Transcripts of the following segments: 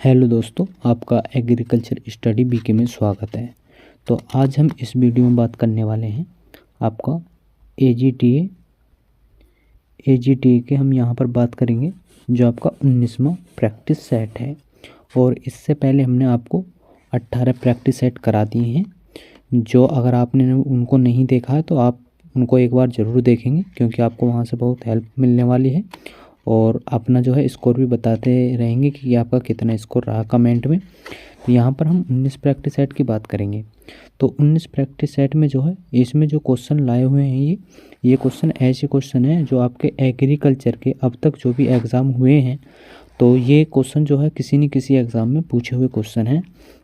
Hello दोस्तों, आपका agriculture study BK में स्वागत है। तो आज हम इस वीडियो में बात करने वाले हैं आपका एजीटीए के हम यहाँ पर बात करेंगे जो आपका 19वां प्रैक्टिस सेट है। और इससे पहले हमने आपको 18 प्रैक्टिस सेट करा दिए हैं, जो अगर आपने उनको नहीं देखा है तो आप उनको एक बार ज़रूर देखेंगे, क्योंकि आपको वहाँ से बहुत हेल्प मिलने वाली है। और अपना जो है स्कोर भी बताते रहेंगे कि आपका कितना स्कोर रहा कमेंट में। तो यहाँ पर हम 19 प्रैक्टिस सेट की बात करेंगे। तो 19 प्रैक्टिस सेट में जो है इसमें जो क्वेश्चन लाए हुए हैं ये क्वेश्चन ऐसे क्वेश्चन हैं जो आपके एग्रीकल्चर के अब तक जो भी एग्ज़ाम हुए हैं, तो ये क्वेश्चन जो है किसी न किसी एग्ज़ाम में पूछे हुए क्वेश्चन हैं।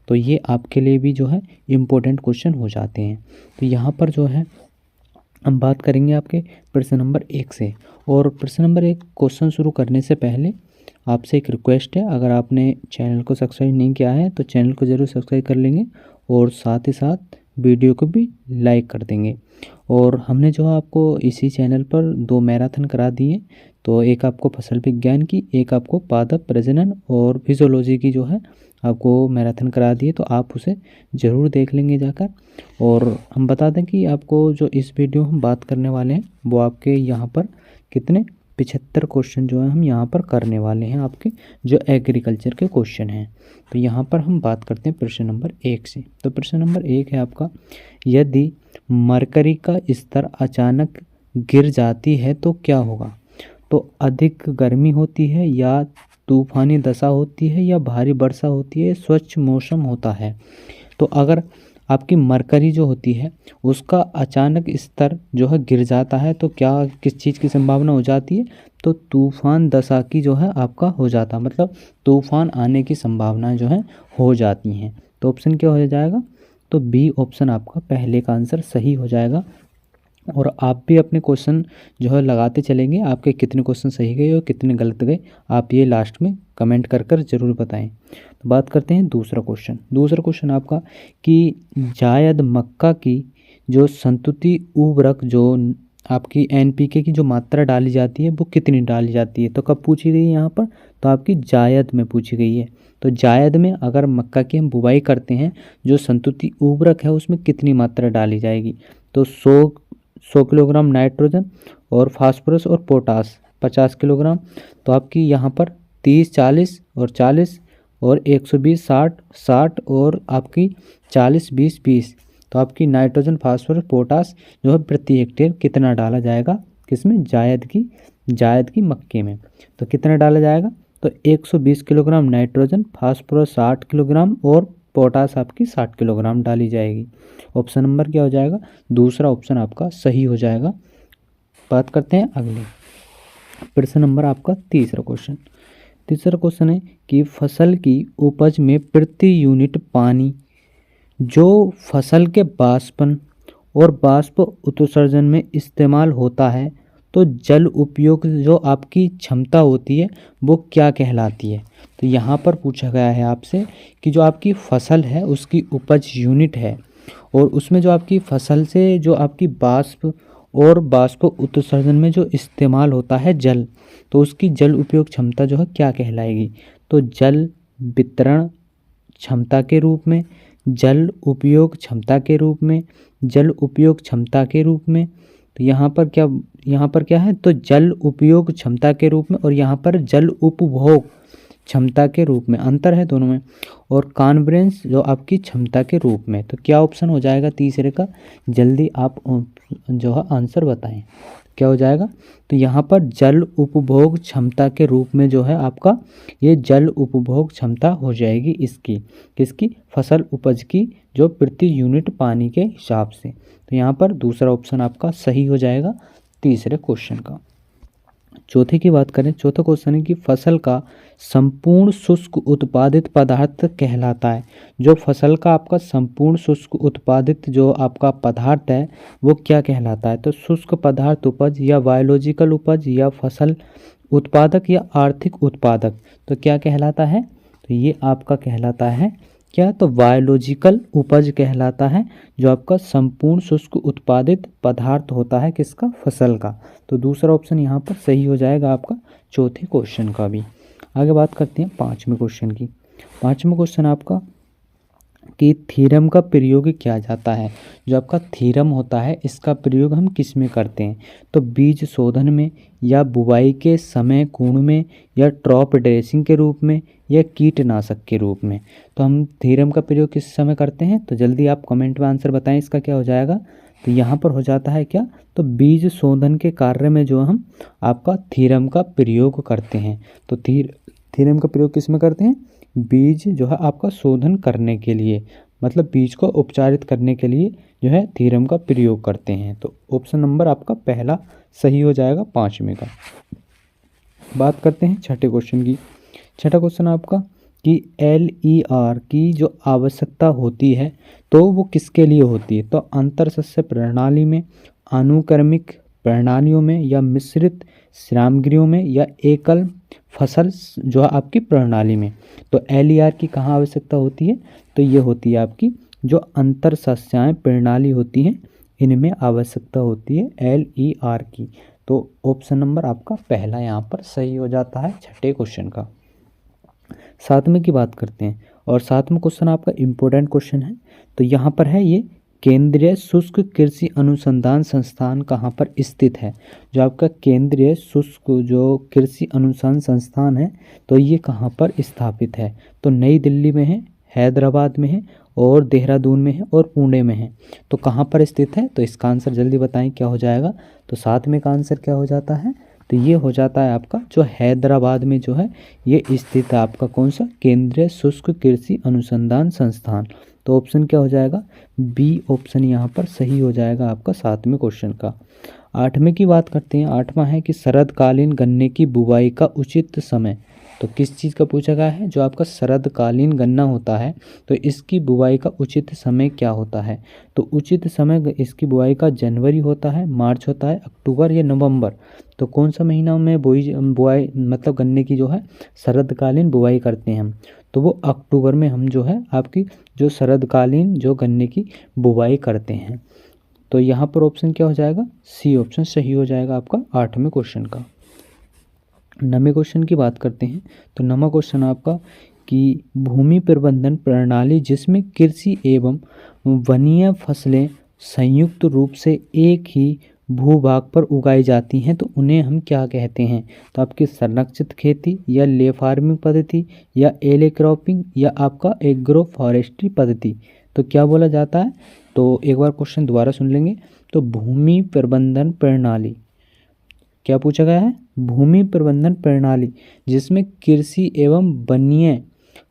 तो ये आपके लिए भी जो है इम्पोर्टेंट क्वेश्चन हो जाते हैं। तो यहाँ पर जो है हम बात करेंगे आपके प्रश्न नंबर 1 से। और प्रश्न नंबर 1 क्वेश्चन शुरू करने से पहले आपसे एक रिक्वेस्ट है, अगर आपने चैनल को सब्सक्राइब नहीं किया है तो चैनल को ज़रूर सब्सक्राइब कर लेंगे और साथ ही साथ वीडियो को भी लाइक कर देंगे। और हमने जो आपको इसी चैनल पर 2 मैराथन करा दिए, तो एक आपको फसल विज्ञान की, एक आपको पादप प्रजनन और फिजियोलॉजी की जो है आपको मैराथन करा दिए, तो आप उसे ज़रूर देख लेंगे जाकर। और हम बता दें कि आपको जो इस वीडियो हम बात करने वाले हैं वो आपके यहाँ पर कितने 75 क्वेश्चन जो है हम यहाँ पर करने वाले हैं, आपके जो एग्रीकल्चर के क्वेश्चन हैं। तो यहाँ पर हम बात करते हैं प्रश्न नंबर 1 से। तो प्रश्न नंबर 1 है आपका, यदि मरकरी का स्तर अचानक गिर जाती है तो क्या होगा? तो अधिक गर्मी होती है, या तूफानी दशा होती है, या भारी वर्षा होती है, स्वच्छ मौसम होता है। तो अगर आपकी मरकरी जो होती है उसका अचानक स्तर जो है गिर जाता है तो क्या किस चीज़ की संभावना हो जाती है? तो तूफान दशा की जो है आपका हो जाता, मतलब तूफान आने की संभावनाएं जो है हो जाती हैं। तो ऑप्शन क्या हो जाएगा? तो बी ऑप्शन आपका पहले का आंसर सही हो जाएगा। और आप भी अपने क्वेश्चन जो है लगाते चलेंगे, आपके कितने क्वेश्चन सही गए और कितने गलत गए, आप ये लास्ट में कमेंट कर कर ज़रूर बताएं। तो बात करते हैं दूसरा क्वेश्चन। दूसरा क्वेश्चन आपका कि जायद मक्का की जो संतुति उर्वरक जो आपकी एनपीके की जो मात्रा डाली जाती है वो कितनी डाली जाती है? तो कब पूछी गई है यहाँ पर? तो आपकी जायद में पूछी गई है। तो जायद में अगर मक्का की हम बुवाई करते हैं, जो संतुति उर्वरक है उसमें कितनी मात्रा डाली जाएगी? तो 100 किलोग्राम नाइट्रोजन और फास्फोरस और पोटास 50 किलोग्राम। तो आपकी यहाँ पर 30 40 और 40 और 120 60 और आपकी 40 20 20। तो आपकी नाइट्रोजन फास्फोरस पोटास जो है प्रति हेक्टेयर कितना डाला जाएगा? किसमें? जायद की मक्के में। तो कितना डाला जाएगा? तो 120 किलोग्राम नाइट्रोजन, फास्फोरस 60 किलोग्राम और पोटास आपकी 60 किलोग्राम डाली जाएगी। ऑप्शन नंबर क्या हो जाएगा? दूसरा ऑप्शन आपका सही हो जाएगा। बात करते हैं अगले प्रश्न नंबर आपका तीसरा क्वेश्चन। तीसरा क्वेश्चन है कि फसल की उपज में प्रति यूनिट पानी जो फसल के वाष्पन और वाष्प उत्सर्जन में इस्तेमाल होता है, तो जल उपयोग जो आपकी क्षमता होती है वो क्या कहलाती है? तो यहाँ पर पूछा गया है आपसे कि जो आपकी फसल है उसकी उपज यूनिट है और उसमें जो आपकी फसल से जो आपकी वाष्प और वाष्प उत्सर्जन में जो इस्तेमाल होता है जल, तो उसकी जल उपयोग क्षमता जो है क्या कहलाएगी? तो जल वितरण क्षमता के रूप में, जल उपयोग क्षमता के रूप में, जल उपयोग क्षमता के रूप में। तो यहाँ पर क्या है? तो जल उपयोग क्षमता के रूप में, और यहाँ पर जल उपभोग क्षमता के रूप में, अंतर है दोनों में। और कॉन्वेरेंस जो आपकी क्षमता के रूप में। तो क्या ऑप्शन हो जाएगा तीसरे का? जल्दी आप जो है आंसर बताएं, क्या हो जाएगा? तो यहाँ पर जल उपभोग क्षमता के रूप में जो है आपका ये जल उपभोग क्षमता हो जाएगी इसकी, किसकी? फसल उपज की, जो प्रति यूनिट पानी के हिसाब से। तो यहाँ पर दूसरा ऑप्शन आपका सही हो जाएगा तीसरे क्वेश्चन का। चौथे की बात करें, चौथा क्वेश्चन है कि फसल का संपूर्ण शुष्क उत्पादित पदार्थ कहलाता है। जो फसल का आपका संपूर्ण शुष्क उत्पादित जो आपका पदार्थ है वो क्या कहलाता है? तो शुष्क पदार्थ उपज, या बायोलॉजिकल उपज, या फसल उत्पादक, या आर्थिक उत्पादक। तो क्या कहलाता है? तो ये आपका कहलाता है क्या? तो बायोलॉजिकल उपज कहलाता है, जो आपका संपूर्ण शुष्क उत्पादित पदार्थ होता है किसका? फसल का। तो दूसरा ऑप्शन यहाँ पर सही हो जाएगा आपका चौथे क्वेश्चन का भी। आगे बात करते हैं पांचवें क्वेश्चन की। पाँचवा क्वेश्चन आपका कि थ्योरम का प्रयोग किया जाता है। जो आपका थ्योरम होता है इसका प्रयोग हम किस में करते हैं? तो बीज शोधन में, या बुवाई के समय कुण में, या क्रॉप ड्रेसिंग के रूप में, या कीटनाशक के रूप में। तो हम थ्योरम का प्रयोग किस समय करते हैं? तो जल्दी आप कमेंट में आंसर बताएं, इसका क्या हो जाएगा? तो यहाँ पर हो जाता है क्या? तो बीज शोधन के कार्य में जो हम आपका थ्योरम का प्रयोग करते हैं। तो थ्योरम का प्रयोग किस में करते हैं? बीज जो है आपका शोधन करने के लिए, मतलब बीज को उपचारित करने के लिए जो है थ्योरम का प्रयोग करते हैं। तो ऑप्शन नंबर आपका पहला सही हो जाएगा पाँचवें का। बात करते हैं छठे क्वेश्चन की। छठा क्वेश्चन आपका कि LER की जो आवश्यकता होती है तो वो किसके लिए होती है? तो अंतरसस्य प्रणाली में, अनुक्रमिक प्रणालियों में, या मिश्रित सामग्रियों में, या एकल फसल जो है आपकी प्रणाली में। तो LER की कहाँ आवश्यकता होती है? तो ये होती है आपकी जो अंतरसस्याएं प्रणाली होती हैं इनमें आवश्यकता होती है LER की। तो ऑप्शन नंबर आपका पहला यहाँ पर सही हो जाता है छठे क्वेश्चन का। सातवें की बात करते हैं, और सातवां क्वेश्चन आपका इम्पोर्टेंट क्वेश्चन है। तो यहाँ पर है ये, केंद्रीय शुष्क कृषि अनुसंधान संस्थान कहाँ पर स्थित है? जो आपका केंद्रीय शुष्क जो कृषि अनुसंधान संस्थान है तो ये कहाँ पर स्थापित है? तो नई दिल्ली में है, हैदराबाद में है, और देहरादून में है, और पुणे में है। तो कहाँ पर स्थित है? तो इसका आंसर जल्दी बताएं क्या हो जाएगा? तो सातवें का आंसर क्या हो जाता है? तो ये हो जाता है आपका जो हैदराबाद में जो है ये स्थित है आपका कौन सा? केंद्रीय शुष्क कृषि अनुसंधान संस्थान। तो ऑप्शन क्या हो जाएगा? बी ऑप्शन यहाँ पर सही हो जाएगा आपका सातवें क्वेश्चन का। आठवें की बात करते हैं। आठवां है कि शरदकालीन गन्ने की बुवाई का उचित समय। तो किस चीज़ का पूछा गया है? जो आपका शरदकालीन गन्ना होता है तो इसकी बुवाई का उचित समय क्या होता है? तो उचित समय इसकी बुवाई का जनवरी होता है, मार्च होता है, अक्टूबर, या नवंबर। तो कौन सा महीना में बुआई मतलब गन्ने की जो है शरदकालीन बुवाई करते हैं हम? तो वो अक्टूबर में हम जो है आपकी जो शरदकालीन जो गन्ने की बुवाई करते हैं। तो यहाँ पर ऑप्शन क्या हो जाएगा? सी ऑप्शन सही हो जाएगा आपका आठवें क्वेश्चन का। नवे क्वेश्चन की बात करते हैं। तो नवा क्वेश्चन आपका कि भूमि प्रबंधन प्रणाली जिसमें कृषि एवं वन्य फसलें संयुक्त रूप से एक ही भूभाग पर उगाई जाती हैं तो उन्हें हम क्या कहते हैं? तो आपकी संरक्षित खेती, या ले फार्मिंग पद्धति, या एले क्रॉपिंग, या आपका एग्रो फॉरेस्ट्री पद्धति। तो क्या बोला जाता है? तो एक बार क्वेश्चन दोबारा सुन लेंगे। तो भूमि प्रबंधन प्रणाली क्या पूछा गया है? भूमि प्रबंधन प्रणाली जिसमें कृषि एवं वन्य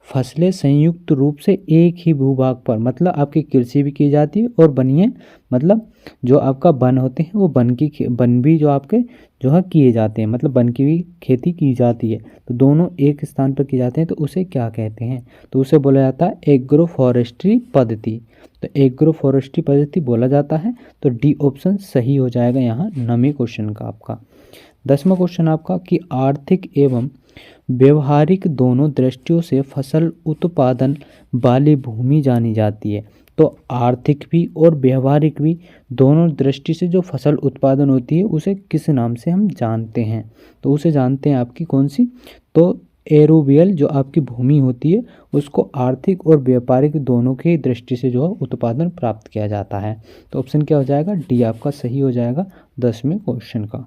फसलें संयुक्त रूप से एक ही भूभाग पर, मतलब आपकी कृषि भी की जाती है और वन्य मतलब जो आपका वन होते हैं वो वन भी जो आपके जो है किए जाते हैं, मतलब वन की भी खेती की जाती है। तो दोनों एक स्थान पर किए जाते हैं तो उसे क्या कहते हैं? तो उसे बोला जाता है एग्रो फॉरेस्ट्री पद्धति। तो एग्रो फॉरेस्ट्री पद्धति बोला जाता है। तो डी ऑप्शन सही हो जाएगा यहाँ नवे क्वेश्चन का आपका। दसवां क्वेश्चन आपका कि आर्थिक एवं व्यवहारिक दोनों दृष्टियों से फसल उत्पादन वाली भूमि जानी जाती है। तो आर्थिक भी और व्यवहारिक भी दोनों दृष्टि से जो फसल उत्पादन होती है उसे किस नाम से हम जानते हैं? तो उसे जानते हैं आपकी कौन सी? तो एरोवियल जो आपकी भूमि होती है उसको आर्थिक और व्यापारिक दोनों की दृष्टि से जो है उत्पादन प्राप्त किया जाता है। तो ऑप्शन क्या हो जाएगा? डी आपका सही हो जाएगा 10वें क्वेश्चन का।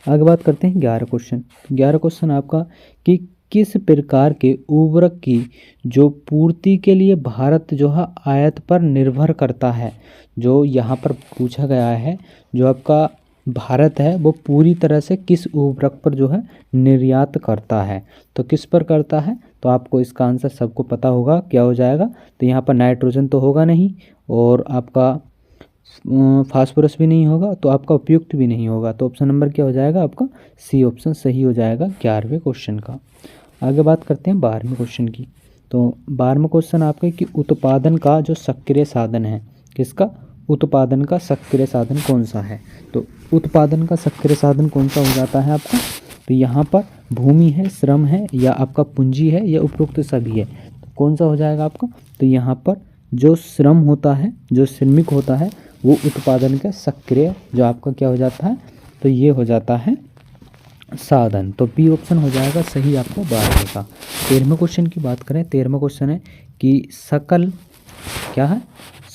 आगे बात करते हैं 11 क्वेश्चन। 11 क्वेश्चन आपका कि किस प्रकार के उर्वरक की जो पूर्ति के लिए भारत जो है आयात पर निर्भर करता है? जो यहाँ पर पूछा गया है जो आपका भारत है वो पूरी तरह से किस उर्वरक पर जो है निर्यात करता है? तो किस पर करता है? तो आपको इसका आंसर सबको पता होगा क्या हो जाएगा? तो यहाँ पर नाइट्रोजन तो होगा नहीं, और आपका फास्फोरस भी नहीं होगा, तो आपका उपयुक्त भी नहीं होगा। तो ऑप्शन नंबर क्या हो जाएगा आपका? सी ऑप्शन सही हो जाएगा 11वें क्वेश्चन का। आगे बात करते हैं 12वें क्वेश्चन की। तो 12वां क्वेश्चन आपका कि उत्पादन का जो सक्रिय साधन है, किसका? उत्पादन का सक्रिय साधन कौन सा है? तो उत्पादन का सक्रिय साधन कौन सा हो जाता है आपका? तो यहाँ पर भूमि है, श्रम है, या आपका पूंजी है, या उपरोक्त सभी है। तो कौन सा हो जाएगा आपका? तो यहाँ पर जो श्रम होता है, जो श्रमिक होता है, वो उत्पादन का सक्रिय जो आपका क्या हो जाता है? तो ये हो जाता है साधन। तो बी ऑप्शन हो जाएगा सही आपको 12वें का। 13वें क्वेश्चन की बात करें, 13वां क्वेश्चन है कि सकल क्या है,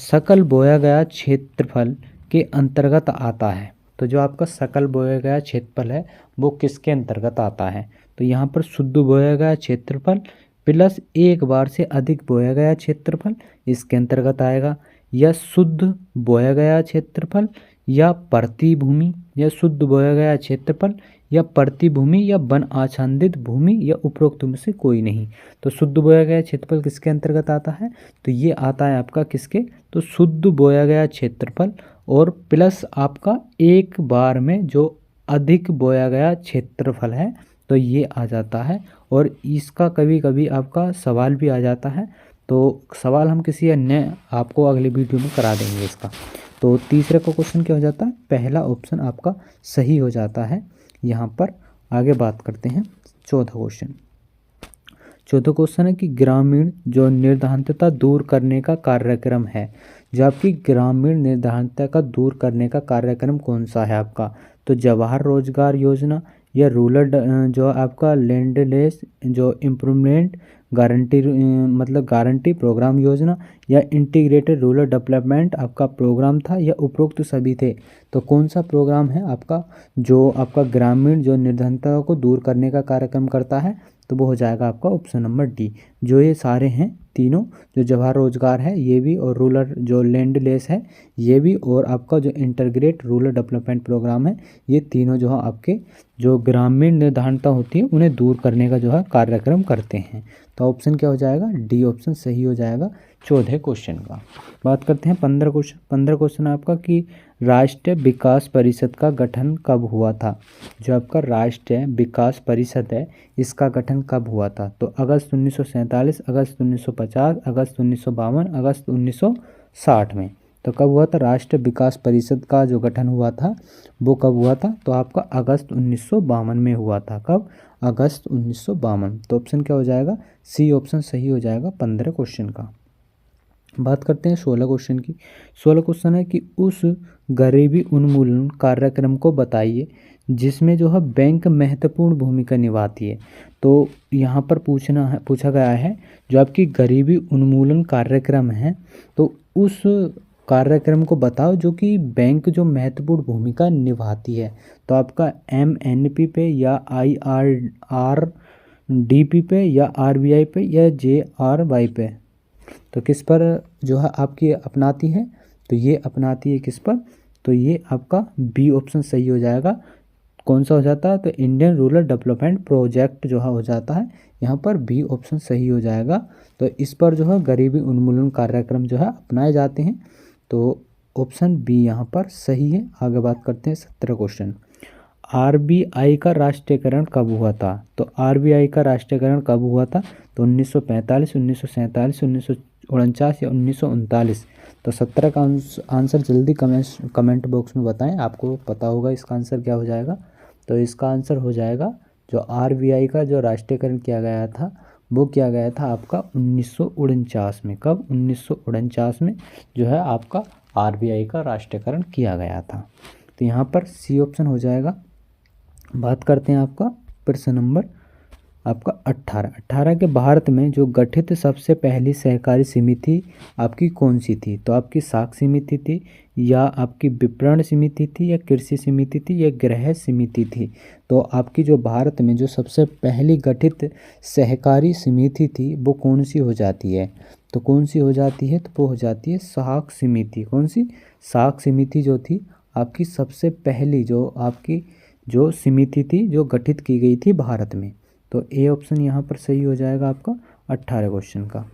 सकल बोया गया क्षेत्रफल के अंतर्गत आता है। तो जो आपका सकल बोया गया क्षेत्रफल है वो किसके अंतर्गत आता है? तो यहाँ पर शुद्ध बोया गया क्षेत्रफल प्लस एक बार से अधिक बोया गया क्षेत्रफल इसके अंतर्गत आएगा, या शुद्ध बोया गया क्षेत्रफल, या प्रति भूमि, या शुद्ध बोया गया क्षेत्रफल, या प्रति भूमि, या वन आच्छादित भूमि, या उपरोक्त में से कोई नहीं। तो शुद्ध बोया गया क्षेत्रफल किसके अंतर्गत आता है? तो ये आता है आपका किसके, तो शुद्ध बोया गया क्षेत्रफल और प्लस आपका एक बार में जो अधिक बोया गया क्षेत्रफल है तो ये आ जाता है। और इसका कभी कभी आपका सवाल भी आ जाता है, तो सवाल हम किसी अन्य आपको अगले वीडियो में करा देंगे इसका। तो तीसरे का क्वेश्चन क्या हो जाता है, पहला ऑप्शन आपका सही हो जाता है। यहाँ पर आगे बात करते हैं चौथा क्वेश्चन। चौथा क्वेश्चन है कि ग्रामीण जो निर्धनता दूर करने का कार्यक्रम है, जो आपकी ग्रामीण निर्धनता का दूर करने का कार्यक्रम कौन सा है आपका? तो जवाहर रोजगार योजना, या रूरल जो आपका लैंडलेस जो इम्प्रूवमेंट गारंटी मतलब गारंटी प्रोग्राम योजना, या इंटीग्रेटेड रूरल डेवलपमेंट आपका प्रोग्राम था, या उपरोक्त सभी थे। तो कौन सा प्रोग्राम है आपका जो आपका ग्रामीण जो निर्धनता को दूर करने का कार्यक्रम करता है? तो वो हो जाएगा आपका ऑप्शन नंबर डी। जो ये सारे हैं तीनों, जो जवाहर रोजगार है ये भी, और रूरल जो लैंड लेस है ये भी, और आपका जो इंटीग्रेट रूरल डेवलपमेंट प्रोग्राम है, ये तीनों जो है आपके जो ग्रामीण निर्धनता होती है उन्हें दूर करने का जो है कार्यक्रम करते हैं। तो ऑप्शन क्या हो जाएगा, डी ऑप्शन सही हो जाएगा चौथे क्वेश्चन का। बात करते हैं 15 क्वेश्चन। 15 क्वेश्चन आपका कि राष्ट्रीय विकास परिषद का गठन कब हुआ था? जो आपका राष्ट्रीय विकास परिषद है इसका गठन कब हुआ था? तो अगस्त 1947, अगस्त 1950, अगस्त 1952, अगस्त 1960 में। तो कब हुआ था राष्ट्रीय विकास परिषद का जो गठन हुआ था वो कब हुआ था? तो आपका अगस्त 1952 में हुआ था। कब? अगस्त 1952। तो ऑप्शन क्या हो जाएगा, सी ऑप्शन सही हो जाएगा 15 क्वेश्चन का। बात करते हैं 16 क्वेश्चन की। 16 क्वेश्चन है कि उस गरीबी उन्मूलन कार्यक्रम को बताइए जिसमें जो है बैंक महत्वपूर्ण भूमिका निभाती है। तो यहाँ पर पूछा गया है जो आपकी गरीबी उन्मूलन कार्यक्रम है तो उस कार्यक्रम को बताओ जो कि बैंक जो महत्वपूर्ण भूमिका निभाती है। तो आपका MNP पे, या IRRDP पे, या RBI पे, या JRY पे। तो किस पर जो है आपकी अपनाती है? तो ये अपनाती है किस पर? तो ये आपका बी ऑप्शन सही हो जाएगा। कौन सा हो जाता है? तो इंडियन रूरल डेवलपमेंट प्रोजेक्ट जो है हो जाता है। यहाँ पर बी ऑप्शन सही हो जाएगा। तो इस पर जो है गरीबी उन्मूलन कार्यक्रम जो है अपनाए जाते हैं। तो ऑप्शन बी यहाँ पर सही है। आगे बात करते हैं 17 क्वेश्चन। RBI का राष्ट्रीयकरण कब हुआ था? तो RBI का राष्ट्रीयकरण कब हुआ था? तो 1945, 1947, 1949 या 1939। तो 17 का आंसर जल्दी कमेंट बॉक्स में बताएं, आपको पता होगा इसका आंसर क्या हो जाएगा। तो इसका आंसर हो जाएगा जो RBI का जो राष्ट्रीयकरण किया गया था वो किया गया था आपका 1949 में। कब? 1949 में जो है आपका RBI का राष्ट्रीयकरण किया गया था। तो यहाँ पर सी ऑप्शन हो जाएगा। बात करते हैं आपका प्रश्न नंबर आपका 18 के भारत में जो गठित सबसे पहली सहकारी समिति आपकी कौन सी थी? तो आपकी साख समिति थी, या आपकी विपणन समिति थी, या कृषि समिति थी, या गृह समिति थी। तो आपकी जो भारत में जो सबसे पहली गठित सहकारी समिति थी वो कौन सी हो जाती है? तो कौन सी हो जाती है? तो वो हो जाती है साख समिति। कौन सी? साख समिति जो थी आपकी सबसे पहली जो आपकी जो समिति थी जो गठित की गई थी भारत में। तो ए ऑप्शन यहाँ पर सही हो जाएगा आपका 18 क्वेश्चन का।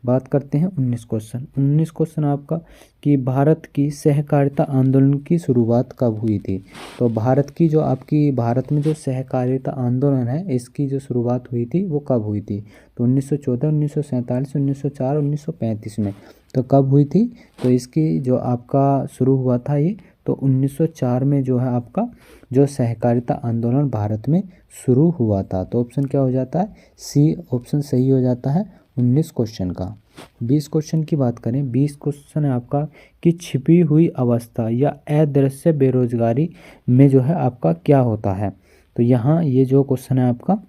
बात करते हैं 19 क्वेश्चन। 19 क्वेश्चन आपका कि भारत की सहकारिता आंदोलन की शुरुआत कब हुई थी? तो भारत की जो आपकी भारत में जो सहकारिता आंदोलन है इसकी जो शुरुआत हुई थी वो कब हुई थी? तो 1914, 1947, 1904, 1935 में। तो कब हुई थी? तो इसकी जो आपका शुरू हुआ था ये तो 1904 में जो है आपका जो सहकारिता आंदोलन भारत में शुरू हुआ था। तो ऑप्शन क्या हो जाता है? सी ऑप्शन सही हो जाता है 19 क्वेश्चन का। 20 क्वेश्चन की बात करें। 20 क्वेश्चन है आपका कि छिपी हुई अवस्था या अदृश्य बेरोजगारी में जो है आपका क्या होता है? तो यहाँ ये जो क्वेश्चन है आपका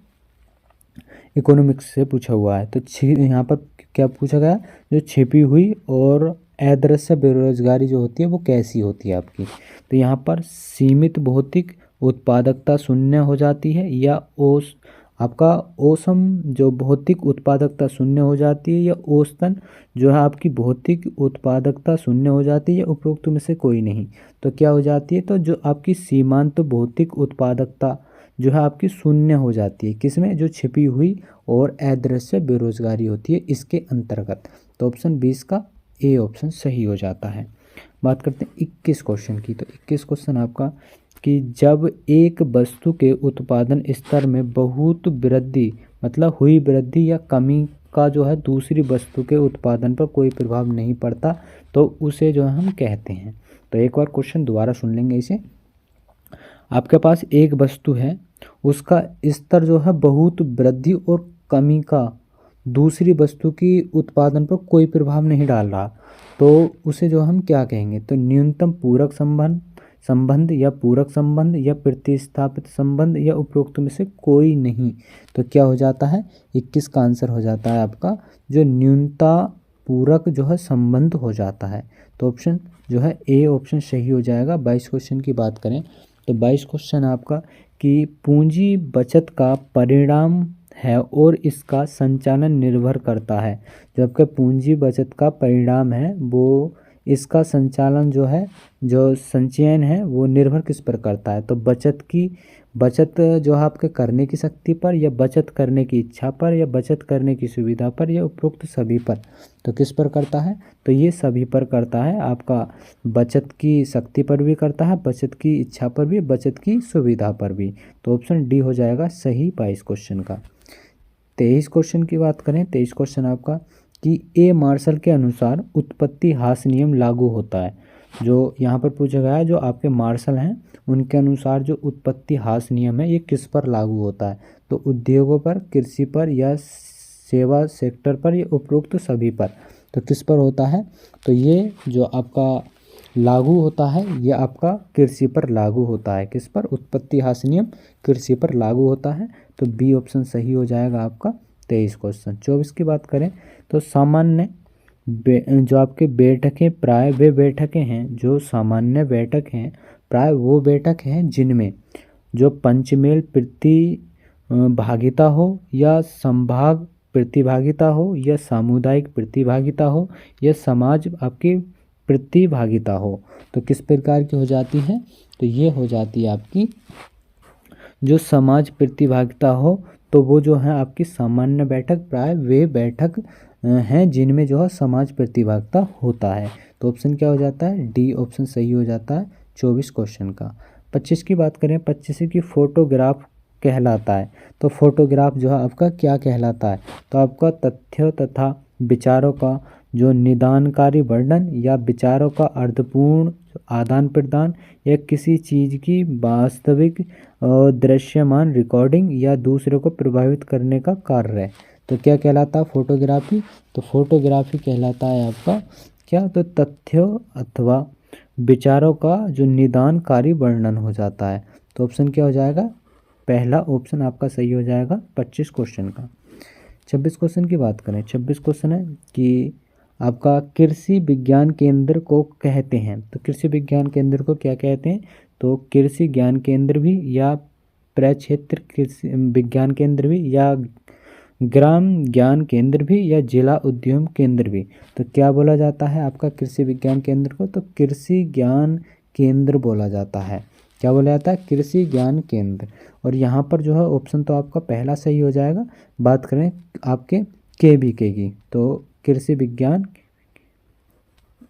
इकोनॉमिक्स से पूछा हुआ है। तो यहाँ पर क्या पूछा गया, जो छिपी हुई और अदृश्य बेरोजगारी जो होती है वो कैसी होती है आपकी। तो यहाँ पर सीमित भौतिक उत्पादकता शून्य हो जाती है, या आपका औसम जो भौतिक उत्पादकता शून्य हो जाती है, या औसतन जो है आपकी भौतिक उत्पादकता शून्य हो जाती है, या उपरोक्त में से कोई नहीं। तो क्या हो जाती है, तो जो आपकी सीमांत भौतिक उत्पादकता जो है आपकी शून्य हो जाती है, किसमें, जो छिपी हुई और अदृश्य बेरोजगारी होती है इसके अंतर्गत। तो ऑप्शन 20 का ए ऑप्शन सही हो जाता है। बात करते हैं 21 क्वेश्चन की। तो 21 क्वेश्चन आपका कि जब एक वस्तु के उत्पादन स्तर में बहुत वृद्धि, मतलब हुई वृद्धि या कमी का जो है दूसरी वस्तु के उत्पादन पर कोई प्रभाव नहीं पड़ता, तो उसे जो है हम कहते हैं। तो एक बार क्वेश्चन दोबारा सुन लेंगे इसे। आपके पास एक वस्तु है, उसका स्तर जो है बहुत वृद्धि और कमी का दूसरी वस्तु की उत्पादन पर कोई प्रभाव नहीं डाल रहा, तो उसे जो हम क्या कहेंगे, तो न्यूनतम पूरक संबंध या पूरक संबंध या प्रतिस्थापित संबंध, या उपरोक्त में से कोई नहीं। तो क्या हो जाता है, 21 का आंसर हो जाता है आपका जो न्यूनता पूरक जो है संबंध हो जाता है। तो ऑप्शन जो है ए ऑप्शन सही हो जाएगा। 22 क्वेश्चन की बात करें तो 22 क्वेश्चन आपका कि पूंजी बचत का परिणाम है और इसका संचालन निर्भर करता है। जबकि पूंजी बचत का परिणाम है वो इसका संचालन जो है, जो संचयन है वो निर्भर किस पर करता है, तो बचत जो है आपके करने की शक्ति पर, या बचत करने की इच्छा पर, या बचत करने की सुविधा पर, या उपरोक्त सभी पर। तो किस पर करता है, तो ये सभी पर करता है। आपका बचत की शक्ति पर भी करता है, बचत की इच्छा पर भी, बचत की सुविधा पर भी। तो ऑप्शन डी हो जाएगा सही 22 क्वेश्चन का। 23 क्वेश्चन की बात करें, 23 क्वेश्चन आपका कि ए मार्शल के अनुसार उत्पत्ति ह्रास नियम लागू होता है। जो यहाँ पर पूछा गया है, जो आपके मार्शल हैं उनके अनुसार जो उत्पत्ति ह्रास नियम है ये किस पर लागू होता है, तो उद्योगों पर, कृषि पर, या सेवा सेक्टर पर, या उपरोक्त सभी पर। तो किस पर होता है, तो ये जो आपका लागू होता है ये आपका कृषि पर लागू होता है। किस पर, उत्पत्ति ह्रास नियम कृषि पर लागू होता है। तो बी ऑप्शन सही हो जाएगा आपका 23 क्वेश्चन। 24 की बात करें तो सामान्य जो आपके बैठकें प्राय वे बैठकें हैं, जो सामान्य बैठक हैं प्राय वो बैठक हैं जिनमें जो पंचमेल प्रतिभागिता हो, या संभाग प्रतिभागिता हो, या सामुदायिक प्रतिभागिता हो, या समाज आपकी प्रतिभागिता हो। तो किस प्रकार की हो जाती है, तो ये हो जाती है आपकी जो समाज प्रतिभागिता हो, तो वो जो है आपकी सामान्य बैठक प्राय वे बैठक हैं जिनमें जो है समाज प्रतिभागिता होता है। तो ऑप्शन क्या हो जाता है, डी ऑप्शन सही हो जाता है 24 क्वेश्चन का। 25 की बात करें, 25 की फोटोग्राफ कहलाता है। तो फोटोग्राफ जो है आपका क्या कहलाता है, तो आपका तथ्यों तथा विचारों का जो निदानकारी वर्णन, या विचारों का अर्थपूर्ण आदान प्रदान, या किसी चीज़ की वास्तविक दृश्यमान रिकॉर्डिंग, या दूसरों को प्रभावित करने का कार्य है। तो क्या कहलाता है फोटोग्राफी, तो फोटोग्राफी कहलाता है आपका क्या, तो तथ्यों अथवा विचारों का जो निदानकारी वर्णन हो जाता है। तो ऑप्शन क्या हो जाएगा, पहला ऑप्शन आपका सही हो जाएगा 25 क्वेश्चन का। 26 क्वेश्चन की बात करें, 26 क्वेश्चन है कि आपका कृषि विज्ञान केंद्र को कहते हैं। तो कृषि विज्ञान केंद्र को क्या कहते हैं, तो कृषि ज्ञान केंद्र भी, या प्रक्षेत्र कृषि विज्ञान केंद्र भी, या ग्राम ज्ञान केंद्र भी, या जिला उद्यम केंद्र भी। तो क्या बोला जाता है आपका कृषि विज्ञान केंद्र को, तो कृषि ज्ञान केंद्र बोला जाता है। क्या बोला जाता है, कृषि ज्ञान केंद्र। और यहाँ पर जो है ऑप्शन तो आपका पहला सही हो जाएगा। बात करें आपके KVK की, तो कृषि विज्ञान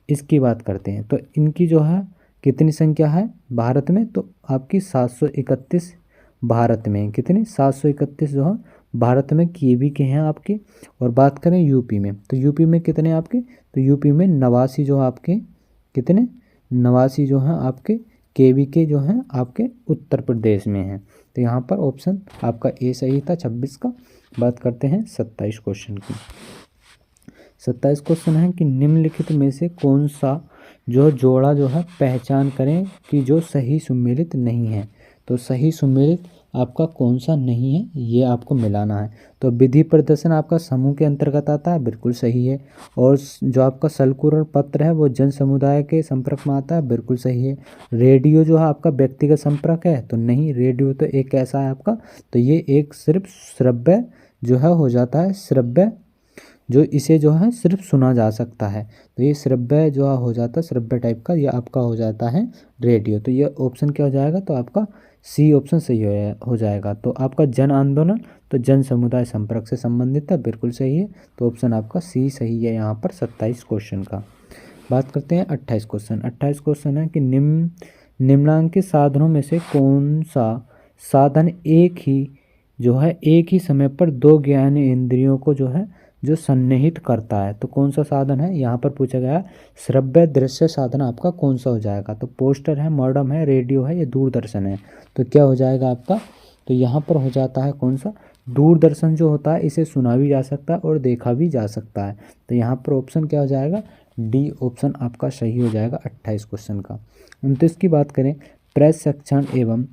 इसकी बात करते हैं, तो इनकी जो है कितनी संख्या है भारत में, तो आपकी 731 भारत में। कितनी, 731 जो है भारत में KVK हैं आपके। और बात करें यूपी में, तो यूपी में कितने आपके, तो यूपी में 89 जो आपके, कितने 89 जो हैं आपके KVK जो हैं आपके उत्तर प्रदेश में हैं। तो यहाँ पर ऑप्शन आपका ए सही था 26 का। बात करते हैं 27 क्वेश्चन की। 27 क्वेश्चन है कि निम्नलिखित में से कौन सा जो जोड़ा जो है पहचान करें कि जो सही सुमेलित नहीं है। तो सही सुमेलित आपका कौन सा नहीं है ये आपको मिलाना है। तो विधि प्रदर्शन आपका समूह के अंतर्गत आता है, बिल्कुल सही है। और जो आपका सर्कुलर पत्र है वो जन समुदाय के संपर्क में आता है, बिल्कुल सही है। रेडियो जो है आपका व्यक्तिगत संपर्क है, तो नहीं, रेडियो तो एक ऐसा है आपका, तो ये एक सिर्फ श्रव्य जो है हो जाता है, श्रव्य जो इसे जो है सिर्फ सुना जा सकता है, तो ये श्रव्य जो हो जाता है, श्रव्य टाइप का, ये आपका हो जाता है रेडियो। तो ये ऑप्शन क्या हो जाएगा, तो आपका सी ऑप्शन सही हो जाएगा। तो आपका जन आंदोलन तो जन समुदाय संपर्क से संबंधित है, बिल्कुल सही है। तो ऑप्शन आपका सी सही है यहाँ पर 27 क्वेश्चन का। बात करते हैं 28 क्वेश्चन। 28 क्वेश्चन है कि निम्नलिखित साधनों में से कौन सा साधन एक ही समय पर दो ज्ञान इंद्रियों को जो सन्निहित करता है, तो कौन सा साधन है यहाँ पर पूछा गया है। श्रव्य दृश्य साधन आपका कौन सा हो जाएगा, तो पोस्टर है, मॉडम है, रेडियो है, या दूरदर्शन है। तो क्या हो जाएगा आपका, तो यहाँ पर हो जाता है कौन सा, दूरदर्शन जो होता है इसे सुना भी जा सकता है और देखा भी जा सकता है। तो यहाँ पर ऑप्शन क्या हो जाएगा, डी ऑप्शन आपका सही हो जाएगा 28 क्वेश्चन का। 29 की बात करें, प्रशिक्षण एवं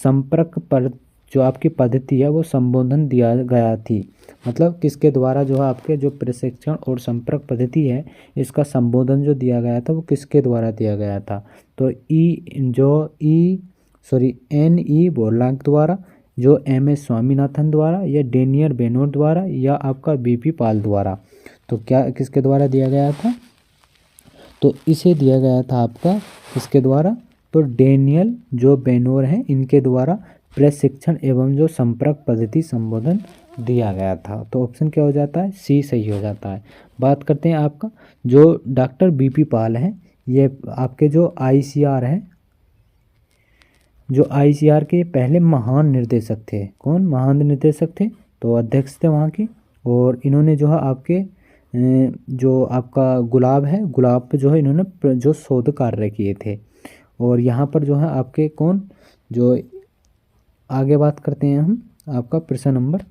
संपर्क पर जो आपकी पद्धति है वो संबोधन दिया गया थी, मतलब किसके द्वारा जो है आपके जो प्रशिक्षण और संपर्क पद्धति है इसका संबोधन जो दिया गया था वो किसके द्वारा दिया गया था। तो NE बोरलाग द्वारा, जो MS स्वामीनाथन द्वारा, या डेनियल बेनोर द्वारा, या आपका BP पाल द्वारा। तो क्या किसके द्वारा दिया गया था, तो इसे दिया गया था आपका किसके द्वारा, तो डेनियल जो बेनोर हैं इनके द्वारा प्रशिक्षण एवं जो संपर्क पद्धति संबोधन दिया गया था। तो ऑप्शन क्या हो जाता है, सी सही हो जाता है। बात करते हैं आपका जो डॉक्टर BP पाल हैं, ये आपके जो ICR हैं, जो ICR के पहले महान निर्देशक थे। कौन महान निर्देशक थे, तो अध्यक्ष थे वहाँ की। और इन्होंने जो है आपके जो आपका गुलाब है, गुलाब पे जो है इन्होंने जो शोध कार्य किए थे। और यहाँ पर जो है आपके कौन, जो आगे बात करते हैं हम आपका प्रश्न नंबर